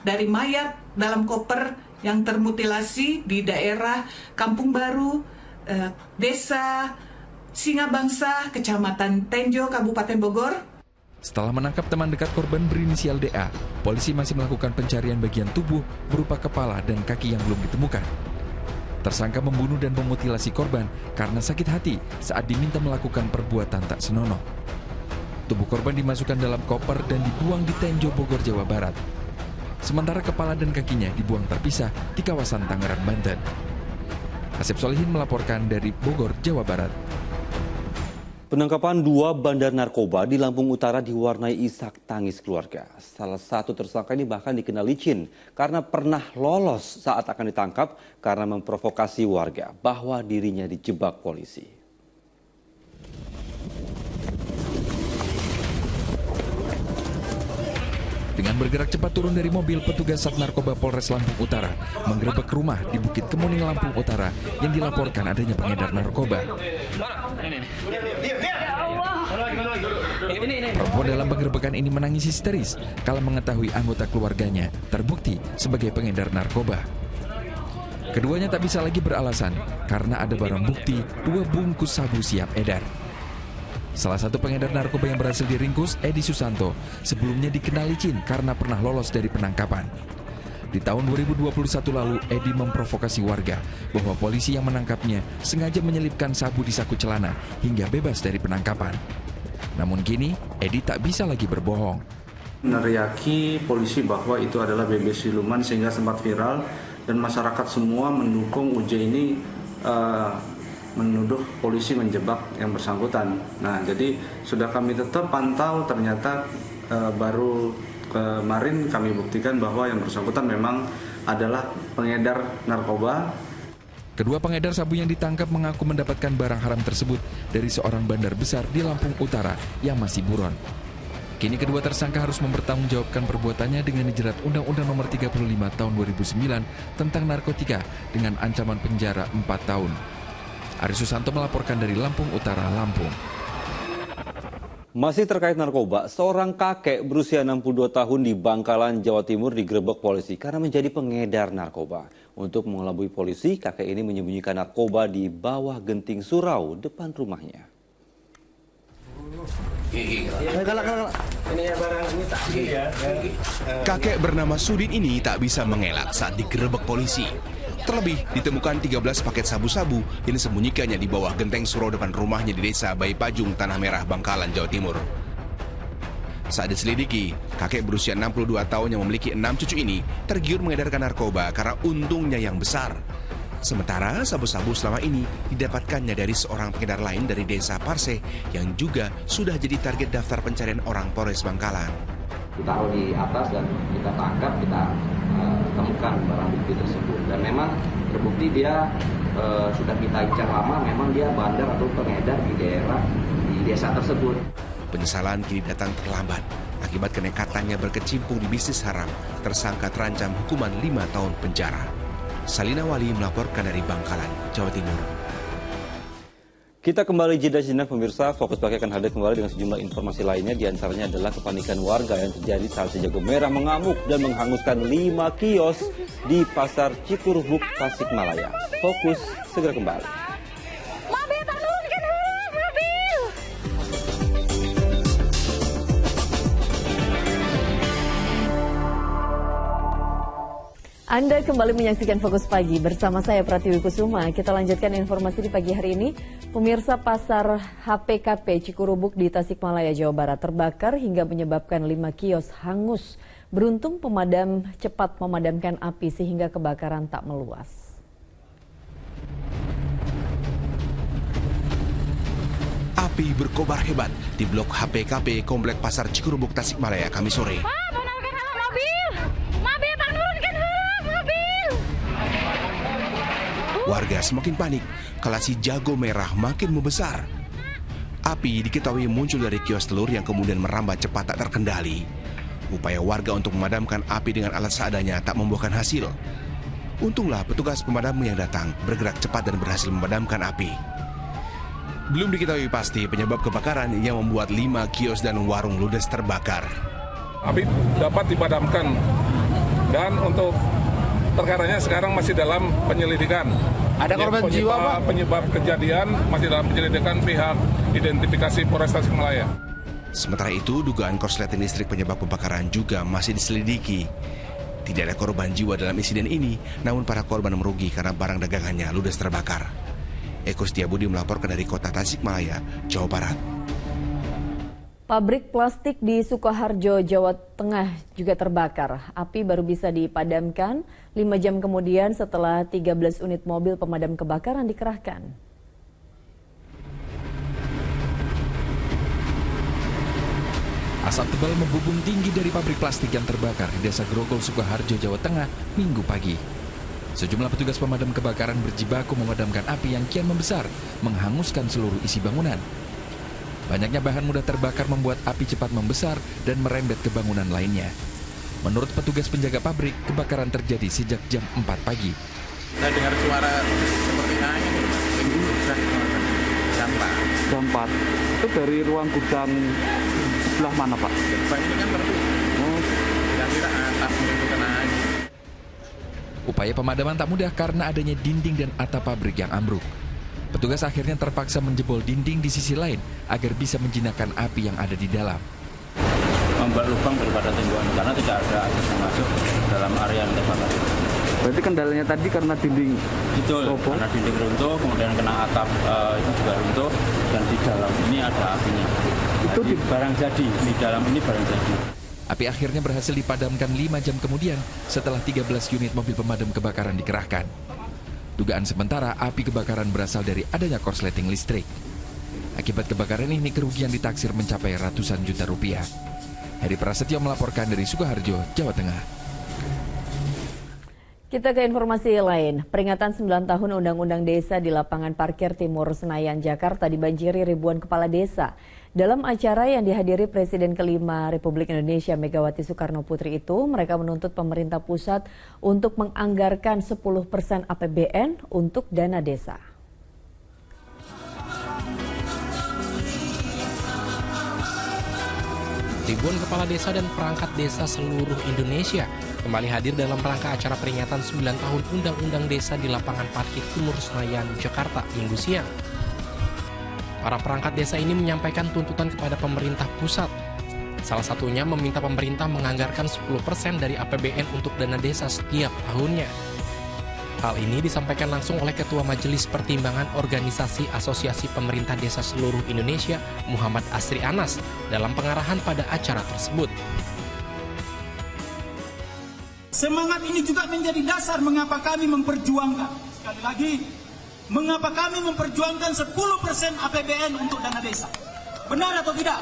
dari mayat dalam koper yang termutilasi di daerah Kampung Baru, Desa Singabangsa, Kecamatan Tenjo, Kabupaten Bogor. Setelah menangkap teman dekat korban berinisial DA, polisi masih melakukan pencarian bagian tubuh berupa kepala dan kaki yang belum ditemukan. Tersangka membunuh dan memutilasi korban karena sakit hati saat diminta melakukan perbuatan tak senonoh. Tubuh korban dimasukkan dalam koper dan dibuang di Tenjo, Bogor, Jawa Barat. Sementara kepala dan kakinya dibuang terpisah di kawasan Tangerang, Banten. Asep Solihin melaporkan dari Bogor, Jawa Barat. Penangkapan 2 bandar narkoba di Lampung Utara diwarnai isak tangis keluarga. Salah satu tersangka ini bahkan dikenal licin karena pernah lolos saat akan ditangkap karena memprovokasi warga bahwa dirinya dijebak polisi. Dengan bergerak cepat turun dari mobil, petugas Sat Narkoba Polres Lampung Utara menggerebek rumah di Bukit Kemuning, Lampung Utara yang dilaporkan adanya pengedar narkoba. Perempuan dalam penggerebekan ini menangis histeris kala mengetahui anggota keluarganya terbukti sebagai pengedar narkoba. Keduanya tak bisa lagi beralasan karena ada barang bukti 2 bungkus sabu siap edar. Salah satu pengedar narkoba yang berhasil diringkus, Edi Susanto, sebelumnya dikenal licin karena pernah lolos dari penangkapan. Di tahun 2021 lalu, Edi memprovokasi warga bahwa polisi yang menangkapnya sengaja menyelipkan sabu di saku celana hingga bebas dari penangkapan. Namun kini, Edi tak bisa lagi berbohong. Meneriaki polisi bahwa itu adalah BB siluman sehingga sempat viral dan masyarakat semua mendukung UJ ini menuduh polisi menjebak yang bersangkutan. Nah, jadi sudah kami tetap pantau, ternyata baru kemarin kami buktikan bahwa yang bersangkutan memang adalah pengedar narkoba. Kedua pengedar sabu yang ditangkap mengaku mendapatkan barang haram tersebut dari seorang bandar besar di Lampung Utara yang masih buron. Kini kedua tersangka harus mempertanggungjawabkan perbuatannya dengan dijerat Undang-Undang Nomor 35 Tahun 2009 tentang narkotika dengan ancaman penjara 4 tahun. Ari Susanto melaporkan dari Lampung Utara, Lampung. Masih terkait narkoba, seorang kakek berusia 62 tahun di Bangkalan, Jawa Timur digerebek polisi karena menjadi pengedar narkoba. Untuk mengelabui polisi, kakek ini menyembunyikan narkoba di bawah genting surau depan rumahnya. Kakek bernama Sudin ini tak bisa mengelak saat digerebek polisi. Terlebih, ditemukan 13 paket sabu-sabu yang disembunyikannya di bawah genteng surau depan rumahnya di desa Bayi Pajung, Tanah Merah, Bangkalan, Jawa Timur. Saat diselidiki, kakek berusia 62 tahun yang memiliki 6 cucu ini tergiur mengedarkan narkoba karena untungnya yang besar. Sementara sabu-sabu selama ini didapatkannya dari seorang pengedar lain dari desa Parse yang juga sudah jadi target daftar pencarian orang Polres Bangkalan. Ditaruh di atas dan kita tangkap, kita temukan barang bukti tersebut. Dan memang terbukti dia sudah kita incar lama, memang dia bandar atau pengedar di desa tersebut. Penyesalan kini datang terlambat. Akibat kenekatannya berkecimpung di bisnis haram, tersangka terancam hukuman 5 tahun penjara. Salina Wali melaporkan dari Bangkalan, Jawa Timur. Kita kembali jeda sejenak pemirsa, Fokus Pagi akan hadir kembali dengan sejumlah informasi lainnya. Di antaranya adalah kepanikan warga yang terjadi saat si jago merah mengamuk dan menghanguskan 5 kios di Pasar Cikurubuk, Tasikmalaya. Fokus segera kembali. Anda kembali menyaksikan Fokus Pagi bersama saya Pratiwi Kusuma. Kita lanjutkan informasi di pagi hari ini. Pemirsa, pasar HPKP Cikurubuk di Tasikmalaya, Jawa Barat terbakar hingga menyebabkan 5 kios hangus. Beruntung pemadam cepat memadamkan api sehingga kebakaran tak meluas. Api berkobar hebat di blok HPKP Komplek Pasar Cikurubuk, Tasikmalaya, Kamis sore. Warga semakin panik kala si jago merah makin membesar. Api diketahui muncul dari kios telur yang kemudian merambat cepat tak terkendali. Upaya warga untuk memadamkan api dengan alat seadanya tak membuahkan hasil. Untunglah petugas pemadam yang datang bergerak cepat dan berhasil memadamkan api. Belum diketahui pasti penyebab kebakaran yang membuat 5 kios dan warung ludes terbakar. Api dapat dipadamkan dan untuk perkaranya sekarang masih dalam penyelidikan. Ada korban jiwa, Pak? Penyebab kejadian masih dalam penyelidikan pihak identifikasi Polres Tasikmalaya. Sementara itu, dugaan korsleting listrik penyebab kebakaran juga masih diselidiki. Tidak ada korban jiwa dalam insiden ini, namun para korban merugi karena barang dagangannya ludes terbakar. Eko Setiabudi melaporkan dari kota Tasikmalaya, Jawa Barat. Pabrik plastik di Sukoharjo, Jawa Tengah juga terbakar. Api baru bisa dipadamkan 5 jam kemudian setelah 13 unit mobil pemadam kebakaran dikerahkan. Asap tebal membubung tinggi dari pabrik plastik yang terbakar di Desa Grogol, Sukoharjo, Jawa Tengah, Minggu pagi. Sejumlah petugas pemadam kebakaran berjibaku memadamkan api yang kian membesar, menghanguskan seluruh isi bangunan. Banyaknya bahan mudah terbakar membuat api cepat membesar dan merembet ke bangunan lainnya. Menurut petugas penjaga pabrik, kebakaran terjadi sejak jam 4 pagi. Saya dengar suara seperti angin, Jam 4. Itu dari ruang gudang sebelah mana, Pak? Depan ini kan tertutup. Kira-kira atap itu kena angin. Upaya pemadaman tak mudah karena adanya dinding dan atap pabrik yang ambruk. Petugas akhirnya terpaksa menjebol dinding di sisi lain agar bisa menjinakkan api yang ada di dalam. Membuat lubang daripada tembok karena tidak ada akses yang masuk dalam area yang terbakar. Berarti kendalanya tadi karena dinding roboh? Karena dinding runtuh, kemudian kena atap itu juga runtuh, dan di dalam ini ada apinya. Itu di barang jadi, di dalam ini barang jadi. Api akhirnya berhasil dipadamkan 5 jam kemudian setelah 13 unit mobil pemadam kebakaran dikerahkan. Dugaan sementara api kebakaran berasal dari adanya korsleting listrik. Akibat kebakaran ini kerugian ditaksir mencapai ratusan juta rupiah. Heri Prasetyo melaporkan dari Sukoharjo, Jawa Tengah. Kita ke informasi lain. Peringatan 9 tahun Undang-Undang Desa di lapangan parkir Timur Senayan, Jakarta dibanjiri ribuan kepala desa. Dalam acara yang dihadiri Presiden kelima Republik Indonesia Megawati Soekarno Putri itu, mereka menuntut pemerintah pusat untuk menganggarkan 10% APBN untuk dana desa. Ribuan kepala desa dan perangkat desa seluruh Indonesia kembali hadir dalam rangka acara peringatan 9 tahun Undang-Undang Desa di lapangan parkir Timur Senayan, Jakarta, Minggu siang. Para perangkat desa ini menyampaikan tuntutan kepada pemerintah pusat. Salah satunya meminta pemerintah menganggarkan 10% dari APBN untuk dana desa setiap tahunnya. Hal ini disampaikan langsung oleh Ketua Majelis Pertimbangan Organisasi Asosiasi Pemerintah Desa Seluruh Indonesia, Muhammad Asri Anas, dalam pengarahan pada acara tersebut. Semangat ini juga menjadi dasar mengapa kami memperjuangkan, sekali lagi, mengapa kami memperjuangkan 10% APBN untuk dana desa. Benar atau tidak?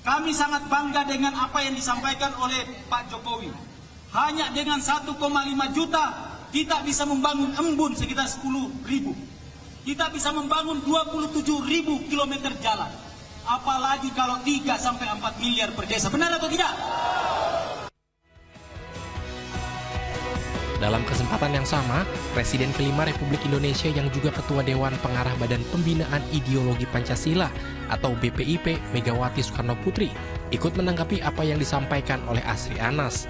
Kami sangat bangga dengan apa yang disampaikan oleh Pak Jokowi. Hanya dengan 1,5 juta kita bisa membangun embun sekitar 10.000. Kita bisa membangun 27.000 kilometer jalan. Apalagi kalau 3-4 miliar per desa. Benar atau tidak? Dalam kesempatan yang sama, Presiden kelima Republik Indonesia yang juga Ketua Dewan Pengarah Badan Pembinaan Ideologi Pancasila atau BPIP, Megawati Soekarno Putri, ikut menanggapi apa yang disampaikan oleh Asri Anas.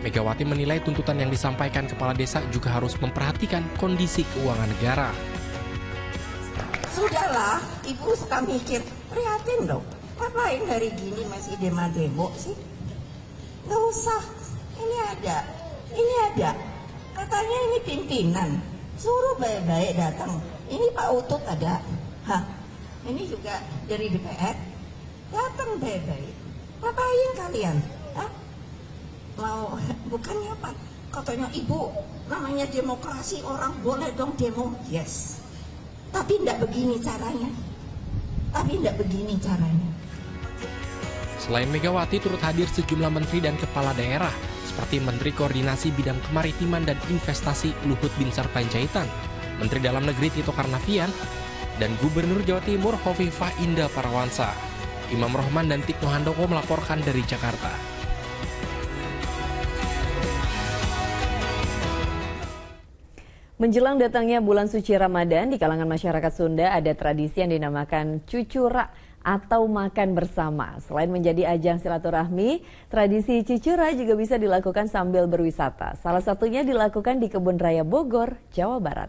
Megawati menilai tuntutan yang disampaikan kepala desa juga harus memperhatikan kondisi keuangan negara. Sudahlah, Ibu suka mikir, prihatin dong. Ngapain hari gini masih demo sih? Nggak usah, ini ada. Katanya ini pimpinan, suruh baik-baik datang. Ini Pak Utut ada. Ini juga dari DPR. Datang baik-baik. Ngapain kalian? Mau, bukannya apa? Katanya Ibu, namanya demokrasi, orang boleh dong demo. Yes. Tapi tidak begini caranya. Selain Megawati, turut hadir sejumlah menteri dan kepala daerah, seperti Menteri Koordinasi Bidang Kemaritiman dan Investasi Luhut Binsar Panjaitan, Menteri Dalam Negeri Tito Karnavian, dan Gubernur Jawa Timur Hovifah Indah Parawansa. Imam Rohman dan Tikno Handoko melaporkan dari Jakarta. Menjelang datangnya bulan suci Ramadan, di kalangan masyarakat Sunda ada tradisi yang dinamakan cucura atau makan bersama. Selain menjadi ajang silaturahmi, tradisi cucura juga bisa dilakukan sambil berwisata. Salah satunya dilakukan di Kebun Raya Bogor, Jawa Barat.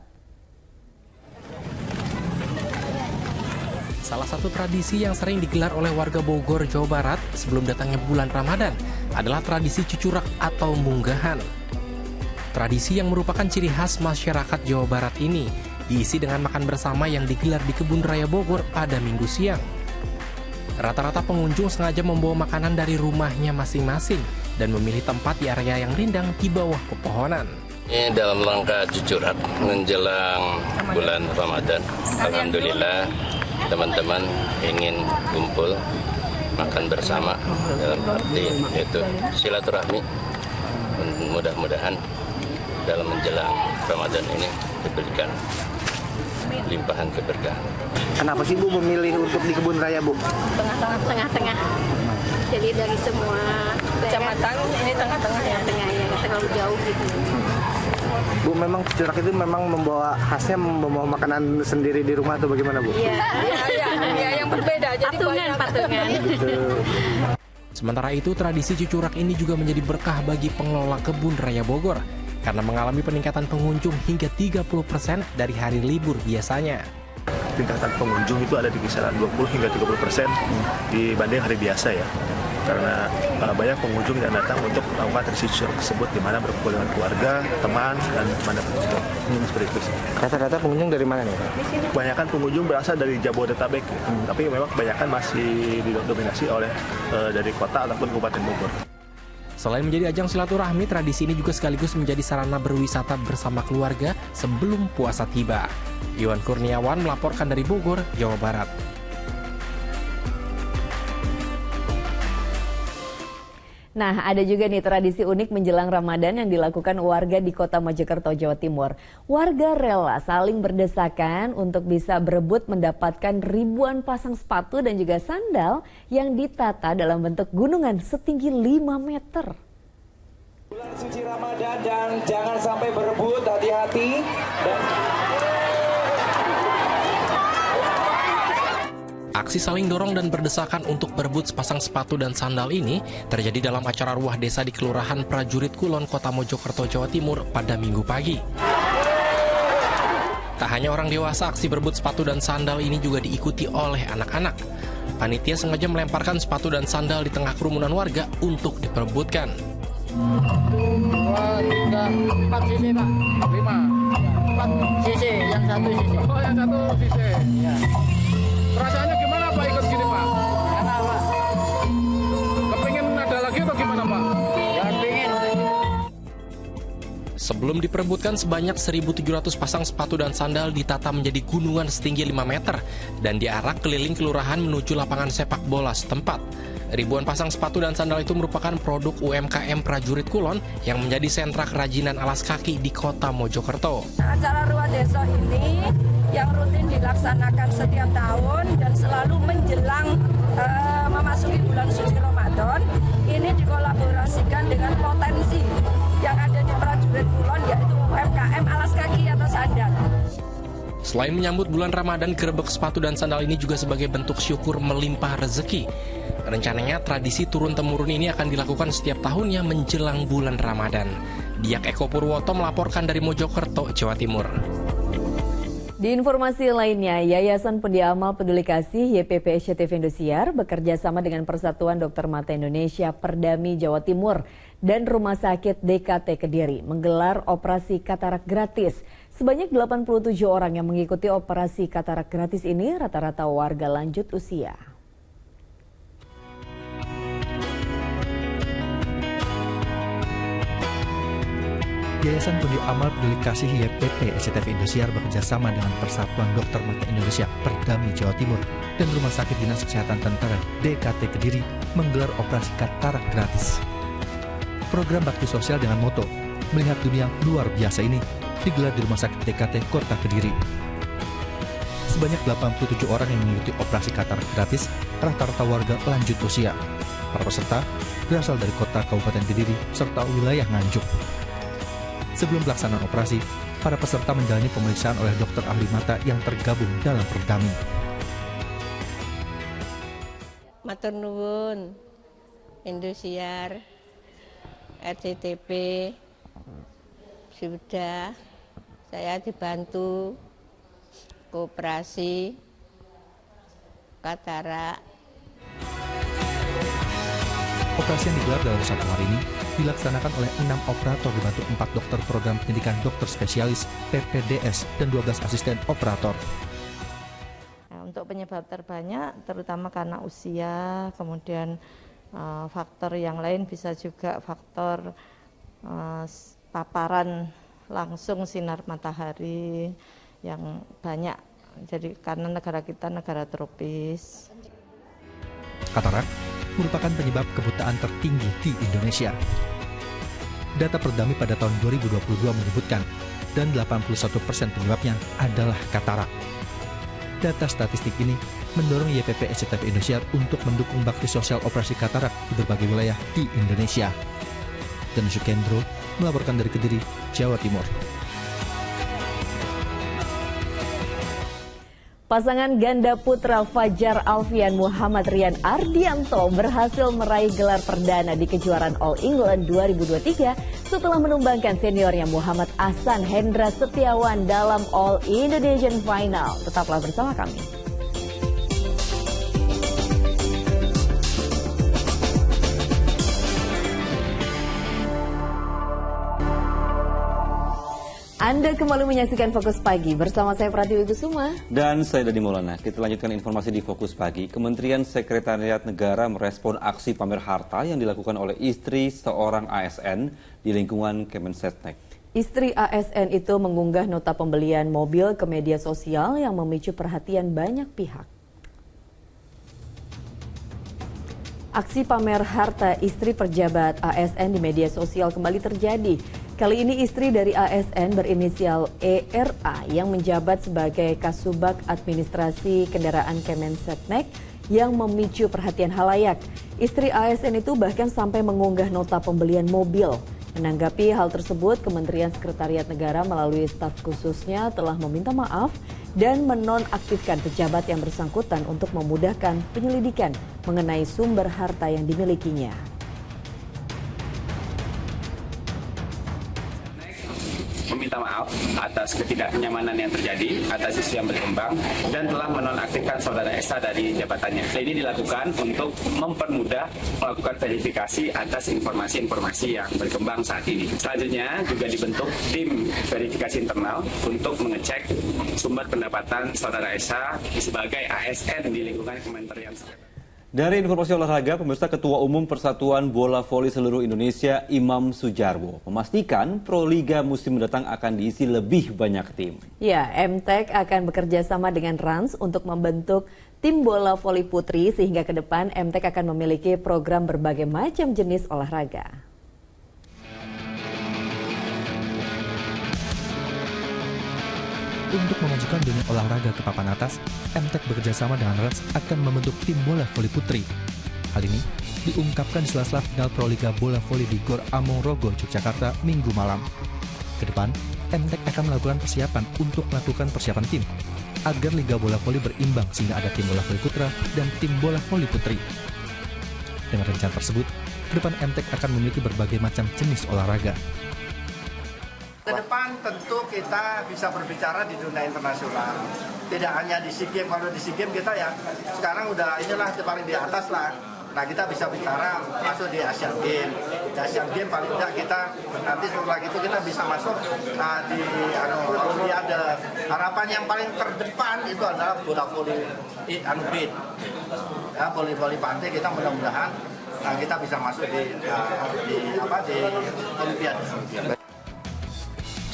Salah satu tradisi yang sering digelar oleh warga Bogor, Jawa Barat sebelum datangnya bulan Ramadan adalah tradisi cucurak atau munggahan. Tradisi yang merupakan ciri khas masyarakat Jawa Barat ini diisi dengan makan bersama yang digelar di Kebun Raya Bogor pada Minggu siang. Rata-rata pengunjung sengaja membawa makanan dari rumahnya masing-masing dan memilih tempat di area yang rindang di bawah pepohonan. Ini dalam rangka cucurak menjelang bulan Ramadan. Alhamdulillah teman-teman ingin kumpul makan bersama dalam arti yaitu silaturahmi. Mudah-mudahan dalam menjelang Ramadan ini diberikan limpahan keberkahan. Kenapa sih Bu memilih untuk di Kebun Raya, Bu? Tengah-tengah. Jadi dari semua kecamatan ini tengah-tengah ya, nggak terlalu jauh gitu. Bu, memang cucurak itu memang khasnya membawa makanan sendiri di rumah atau bagaimana, Bu? Iya, yang berbeda. Jadi patungan. Gitu. Sementara itu, tradisi cucurak ini juga menjadi berkah bagi pengelola Kebun Raya Bogor karena mengalami peningkatan pengunjung hingga 30% dari hari libur biasanya. Tingkatan pengunjung itu ada di kisaran 20 hingga 30% dibanding hari biasa ya. Karena banyak pengunjung yang datang untuk melakukan tradisi cucurak tersebut di mana berkumpul dengan keluarga, teman, dan teman-teman juga. Seperti itu. Rata-rata pengunjung dari mana nih? Kebanyakan pengunjung berasal dari Jabodetabek, tapi memang kebanyakan masih didominasi oleh dari kota ataupun Kabupaten Bogor. Selain menjadi ajang silaturahmi, tradisi ini juga sekaligus menjadi sarana berwisata bersama keluarga sebelum puasa tiba. Iwan Kurniawan melaporkan dari Bogor, Jawa Barat. Nah, ada juga nih tradisi unik menjelang Ramadan yang dilakukan warga di Kota Mojokerto, Jawa Timur. Warga rela saling berdesakan untuk bisa berebut mendapatkan ribuan pasang sepatu dan juga sandal yang ditata dalam bentuk gunungan setinggi 5 meter. Bulan suci Ramadan dan jangan sampai berebut, hati-hati. Aksi saling dorong dan berdesakan untuk berebut sepasang sepatu dan sandal ini terjadi dalam acara ruah desa di Kelurahan Prajurit Kulon, Kota Mojokerto, Jawa Timur pada Minggu pagi. Tak hanya orang dewasa, aksi berebut sepatu dan sandal ini juga diikuti oleh anak-anak. Panitia sengaja melemparkan sepatu dan sandal di tengah kerumunan warga untuk diperebutkan. 2, 3, 4 cc Pak. 5. 4 cc, yang 1 cc. Oh, yang 1 cc. Iya. Perasaannya gimana Pak ikut gini Pak? Enak Pak. Kepingin ada lagi atau gimana Pak? Ya pengen. Sebelum diperebutkan, sebanyak 1.700 pasang sepatu dan sandal ditata menjadi gunungan setinggi 5 meter dan diarak keliling kelurahan menuju lapangan sepak bola setempat. Ribuan pasang sepatu dan sandal itu merupakan produk UMKM Prajurit Kulon yang menjadi sentra kerajinan alas kaki di kota Mojokerto. Acara Ruang Desa ini yang rutin dilaksanakan setiap tahun dan selalu menjelang memasuki bulan suci Ramadan. Ini dikolaborasikan dengan potensi yang ada di Prajurit Kulon, yaitu UMKM alas kaki atau sandal. Selain menyambut bulan Ramadan, gerebek sepatu dan sandal ini juga sebagai bentuk syukur melimpah rezeki. Rencananya tradisi turun-temurun ini akan dilakukan setiap tahunnya menjelang bulan Ramadan. Diak Eko Purwoto melaporkan dari Mojokerto, Jawa Timur. Di informasi lainnya, Yayasan Pendia Amal Peduli Kasih YPP SCTV Indosiar bekerja sama dengan Persatuan Dokter Mata Indonesia Perdami Jawa Timur dan Rumah Sakit DKT Kediri menggelar operasi katarak gratis. Sebanyak 87 orang yang mengikuti operasi katarak gratis ini rata-rata warga lanjut usia. Yayasan Pendia Amal Peduli Kasih YPP SCTV Indosiar bekerjasama dengan Persatuan Dokter Mata Indonesia Perdami Jawa Timur dan Rumah Sakit Dinas Kesehatan Tentara DKT Kediri menggelar operasi katarak gratis. Program bakti sosial dengan moto "Melihat Dunia Luar Biasa" ini digelar di Rumah Sakit DKT Kota Kediri. Sebanyak 87 orang yang mengikuti operasi katarak gratis, rata-rata warga lanjut usia. Para peserta berasal dari kota Kabupaten Kediri serta wilayah Nganjuk. Sebelum pelaksanaan operasi, para peserta menjalani pemeriksaan oleh dokter ahli mata yang tergabung dalam Perdami. Matur nuwun, Indosiar, RCTP, sudah saya dibantu koperasi katarak. Operasi yang digelar dalam satu hari ini dilaksanakan oleh 6 operator dibantu 4 dokter program pendidikan dokter spesialis PPDS dan 12 asisten operator. Nah, untuk penyebab terbanyak terutama karena usia, kemudian faktor yang lain bisa juga faktor paparan langsung sinar matahari yang banyak. Jadi karena negara kita negara tropis. Katarak merupakan penyebab kebutaan tertinggi di Indonesia. Data Perdami pada tahun 2022 menyebutkan dan 81% penyebabnya adalah katarak. Data statistik ini mendorong YPP SCTV Indosiar untuk mendukung bakti sosial operasi katarak di berbagai wilayah di Indonesia. Dan Sukendro melaporkan dari Kediri, Jawa Timur. Pasangan ganda putra Fajar Alfian Muhammad Rian Ardianto berhasil meraih gelar perdana di kejuaraan All England 2023 setelah menumbangkan seniornya Muhammad Ahsan Hendra Setiawan dalam All Indonesian Final. Tetaplah bersama kami. Anda kembali menyaksikan Fokus Pagi bersama saya Pratiwi Kusuma. Dan saya Dani Maulana. Kita lanjutkan informasi di Fokus Pagi. Kementerian Sekretariat Negara merespon aksi pamer harta yang dilakukan oleh istri seorang ASN di lingkungan Kemensetnek. Istri ASN itu mengunggah nota pembelian mobil ke media sosial yang memicu perhatian banyak pihak. Aksi pamer harta istri pejabat ASN di media sosial kembali terjadi. Kali ini istri dari ASN berinisial ERA yang menjabat sebagai Kasubag Administrasi Kendaraan Kemensetnek yang memicu perhatian halayak. Istri ASN itu bahkan sampai mengunggah nota pembelian mobil. Menanggapi hal tersebut, Kementerian Sekretariat Negara melalui staf khususnya telah meminta maaf dan menonaktifkan pejabat yang bersangkutan untuk memudahkan penyelidikan mengenai sumber harta yang dimilikinya. Meminta maaf atas ketidaknyamanan yang terjadi atas isu yang berkembang dan telah menonaktifkan saudara Esa dari jabatannya. Ini dilakukan untuk mempermudah melakukan verifikasi atas informasi-informasi yang berkembang saat ini. Selanjutnya juga dibentuk tim verifikasi internal untuk mengecek sumber pendapatan saudara Esa sebagai ASN di lingkungan Kementerian. Dari informasi olahraga, pemirsa, Ketua Umum Persatuan Bola Voli Seluruh Indonesia Imam Sujarwo memastikan Proliga musim mendatang akan diisi lebih banyak tim. Ya, MTEK akan bekerja sama dengan Rans untuk membentuk tim bola voli putri sehingga ke depan MTEK akan memiliki program berbagai macam jenis olahraga. Untuk memajukan dunia olahraga ke papan atas, MTEK bekerjasama dengan Rans akan membentuk tim bola voli putri. Hal ini diungkapkan di sela-sela final Proliga Bola Voli di Gor Among Rogo, Yogyakarta, Minggu malam. Ke depan, MTEK akan melakukan persiapan untuk melakukan persiapan tim, agar Liga Bola Voli berimbang sehingga ada tim bola voli putra dan tim bola voli putri. Dengan rencana tersebut, ke depan MTEK akan memiliki berbagai macam jenis olahraga. Ke depan tentu kita bisa berbicara di dunia internasional. Tidak hanya di SEA Games, kalau di SEA Games kita ya sekarang udah inilah paling di atas lah. Nah kita bisa bicara masuk di Asian Games. Di Asian Games paling tidak kita nanti setelah itu kita bisa masuk di Olimpiade. Harapan yang paling terdepan itu adalah bola voli beat. Ya, voli pantai kita mudah-mudahan kita bisa masuk di Olimpiade.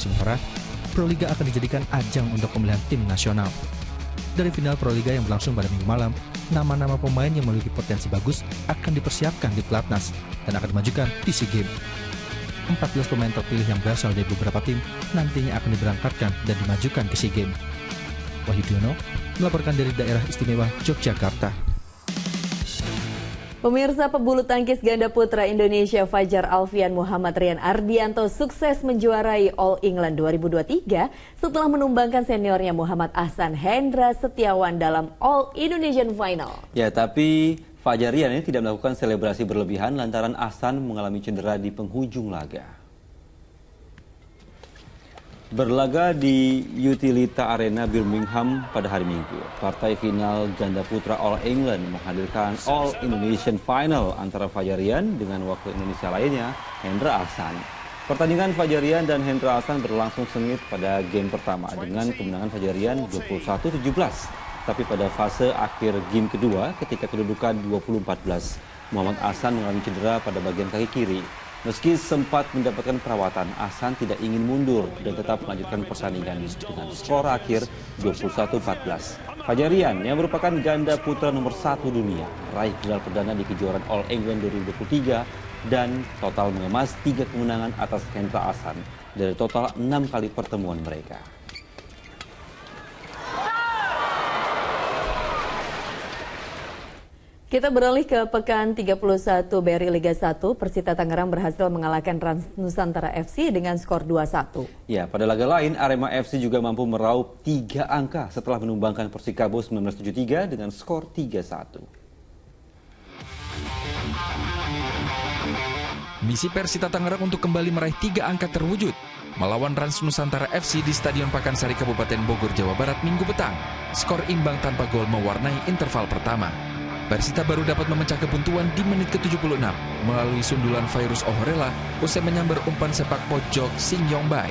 Sementara, Proliga akan dijadikan ajang untuk pemilihan tim nasional. Dari final Proliga yang berlangsung pada Minggu malam, nama-nama pemain yang memiliki potensi bagus akan dipersiapkan di Pelatnas dan akan dimajukan di SEA Games. 14 pemain terpilih yang berasal dari beberapa tim nantinya akan diberangkatkan dan dimajukan ke SEA Games. Wahyu Diono melaporkan dari Daerah Istimewa Yogyakarta. Pemirsa, pebulu tangkis ganda putra Indonesia Fajar Alfian Muhammad Rian Ardianto sukses menjuarai All England 2023 setelah menumbangkan seniornya Muhammad Ahsan Hendra Setiawan dalam All Indonesian Final. Ya, tapi Fajar Rian ini tidak melakukan selebrasi berlebihan lantaran Ahsan mengalami cedera di penghujung laga. Berlaga di Utilita Arena Birmingham pada hari Minggu, partai final ganda putra All England menghadirkan All Indonesian Final antara Fajar Rian dengan wakil Indonesia lainnya, Hendra Ahsan. Pertandingan Fajar Rian dan Hendra Ahsan berlangsung sengit pada game pertama dengan kemenangan Fajar Rian 21-17. Tapi pada fase akhir game kedua, ketika kedudukan 20-14, Muhammad Ahsan mengalami cedera pada bagian kaki kiri. Meski sempat mendapatkan perawatan, Ahsan tidak ingin mundur dan tetap melanjutkan pertandingan dengan skor akhir 21-14. Fajar Rian yang merupakan ganda putra nomor 1 dunia meraih gelar perdana di kejuaraan All England 2023 dan total mengemas 3 kemenangan atas Hendra Ahsan dari total 6 kali pertemuan mereka. Kita beralih ke pekan 31 BRI Liga 1. Persita Tangerang berhasil mengalahkan Rans Nusantara FC dengan skor 2-1. Ya, pada laga lain Arema FC juga mampu meraup 3 angka setelah menumbangkan Persikabo 1973 dengan skor 3-1. Misi Persita Tangerang untuk kembali meraih 3 angka terwujud. Melawan Rans Nusantara FC di Stadion Pakansari Kabupaten Bogor, Jawa Barat Minggu petang. Skor imbang tanpa gol mewarnai interval pertama. Persita baru dapat memecah kebuntuan di menit ke-76 melalui sundulan Virus Ohorela usai menyambar umpan sepak pojok Sing Yong Bai.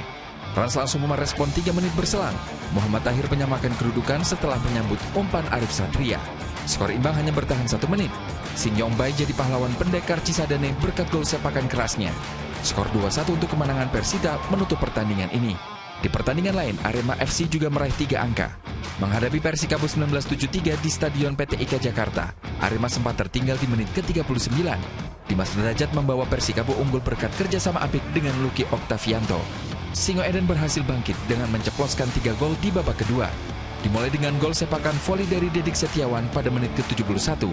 Rans langsung merespon 3 menit berselang. Muhammad Tahir menyamakan kedudukan setelah menyambut umpan Arif Satria. Skor imbang hanya bertahan 1 menit. Sing Yong Bai jadi pahlawan pendekar Cisadane berkat gol sepakan kerasnya. Skor 2-1 untuk kemenangan Persita menutup pertandingan ini. Di pertandingan lain, Arema FC juga meraih 3 angka. Menghadapi Persikabo 1973 di Stadion PT IKA Jakarta, Arema sempat tertinggal di menit ke-39. Dimas Derajat membawa Persikabo unggul berkat kerjasama apik dengan Lucky Oktavianto. Singo Eden berhasil bangkit dengan menceploskan 3 gol di babak kedua. Dimulai dengan gol sepakan voli dari Dedik Setiawan pada menit ke-71.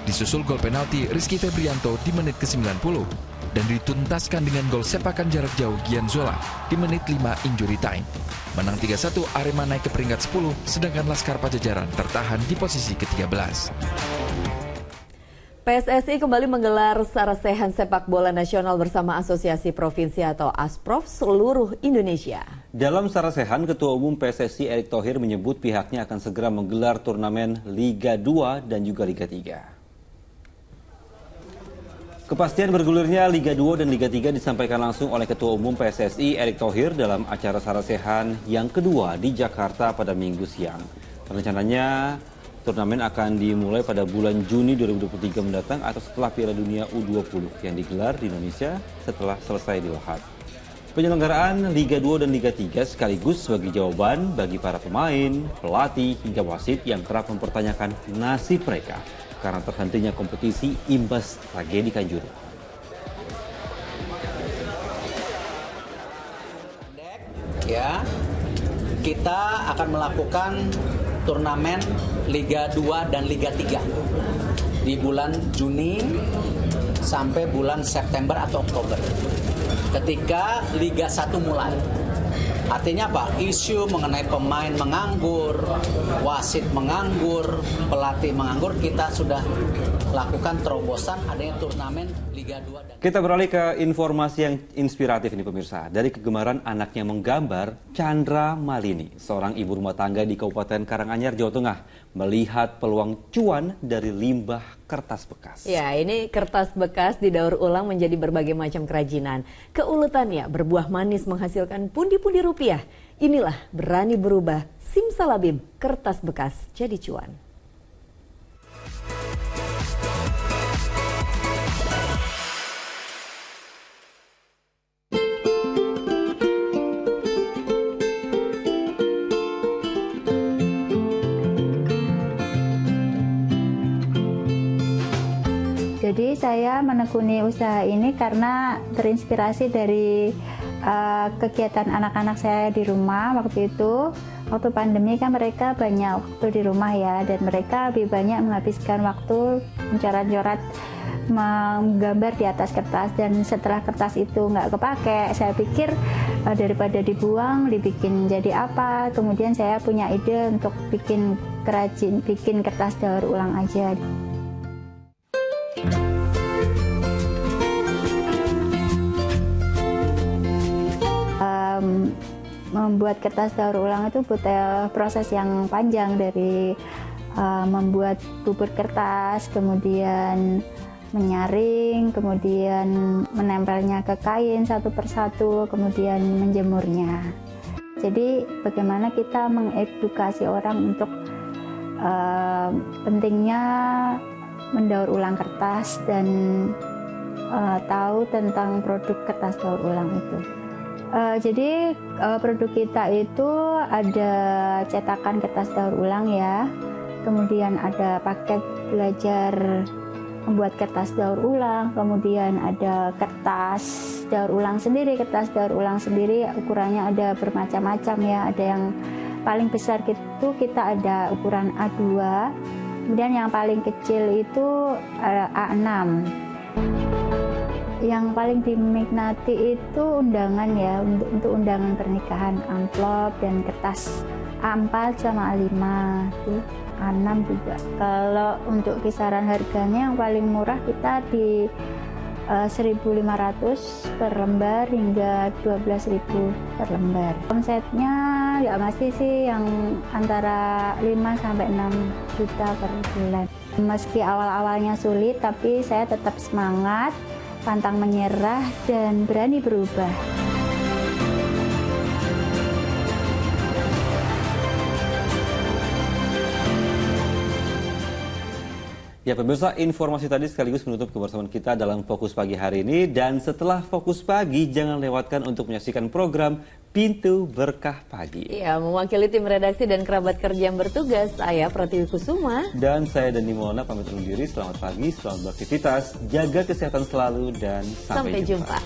Disusul gol penalti Rizky Febrianto di menit ke-90. Dan dituntaskan dengan gol sepakan jarak jauh Gian Zola di menit 5 injury time. Menang 3-1, Arema naik ke peringkat 10, sedangkan Laskar Pajajaran tertahan di posisi ke-13. PSSI kembali menggelar Sarasehan Sepak Bola Nasional bersama Asosiasi Provinsi atau ASPROF seluruh Indonesia. Dalam Sarasehan, Ketua Umum PSSI Erick Thohir menyebut pihaknya akan segera menggelar turnamen Liga 2 dan juga Liga 3. Kepastian bergulirnya Liga 2 dan Liga 3 disampaikan langsung oleh Ketua Umum PSSI Erick Thohir dalam acara Sarasehan yang kedua di Jakarta pada Minggu siang. Rencananya turnamen akan dimulai pada bulan Juni 2023 mendatang atau setelah Piala Dunia U20 yang digelar di Indonesia setelah selesai di Lahat. Penyelenggaraan Liga 2 dan Liga 3 sekaligus sebagai jawaban bagi para pemain, pelatih, hingga wasit yang kerap mempertanyakan nasib mereka karena terhentinya kompetisi imbas tragedi Kanjuruhan. Ya, kita akan melakukan turnamen Liga 2 dan Liga 3 di bulan Juni sampai bulan September atau Oktober. Ketika Liga 1 mulai. Artinya apa? Isu mengenai pemain menganggur, wasit menganggur, pelatih menganggur, kita sudah lakukan terobosan adanya turnamen Liga 2 dan Kita beralih ke informasi yang inspiratif ini pemirsa. Dari kegemaran anaknya menggambar, Chandra Malini, seorang ibu rumah tangga di Kabupaten Karanganyar, Jawa Tengah, melihat peluang cuan dari limbah kertas bekas. Ya, ini kertas bekas didaur ulang menjadi berbagai macam kerajinan. Keuletannya berbuah manis menghasilkan pundi-pundi rupiah. Inilah berani berubah, simsalabim, kertas bekas jadi cuan. Jadi saya menekuni usaha ini karena terinspirasi dari kegiatan anak-anak saya di rumah waktu itu. Waktu pandemi kan mereka banyak waktu di rumah ya, dan mereka lebih banyak menghabiskan waktu mencoret-coret, menggambar di atas kertas. Dan setelah kertas itu nggak kepake, saya pikir daripada dibuang, dibikin jadi apa. Kemudian saya punya ide untuk bikin kertas daur ulang aja. Membuat kertas daur ulang itu butuh proses yang panjang, dari membuat bubur kertas, kemudian menyaring, kemudian menempelnya ke kain satu persatu, kemudian menjemurnya. Jadi bagaimana kita mengedukasi orang untuk pentingnya mendaur ulang kertas dan tahu tentang produk kertas daur ulang itu. Jadi produk kita itu ada cetakan kertas daur ulang ya, kemudian ada paket belajar membuat kertas daur ulang, kemudian ada kertas daur ulang sendiri. Kertas daur ulang sendiri ukurannya ada bermacam-macam ya, ada yang paling besar itu kita ada ukuran A2, kemudian yang paling kecil itu A6. Yang paling diminati itu undangan ya, untuk undangan pernikahan, amplop dan kertas A4 sama A5, A6 juga. Kalau untuk kisaran harganya yang paling murah kita di 1.500 per lembar hingga 12.000 per lembar. Omsetnya ya masih sih yang antara 5 sampai 6 juta per bulan. Meski awal-awalnya sulit, tapi saya tetap semangat, pantang menyerah, dan berani berubah. Ya pemirsa, informasi tadi sekaligus menutup kebersamaan kita dalam Fokus Pagi hari ini. Dan setelah Fokus Pagi, jangan lewatkan untuk menyaksikan program Pintu Berkah Pagi. Ya, mewakili tim redaksi dan kerabat kerja yang bertugas, saya Pratiwi Kusuma. Dan saya Dani Maulana pamit undur diri. Selamat pagi, selamat beraktivitas, jaga kesehatan selalu, dan sampai jumpa.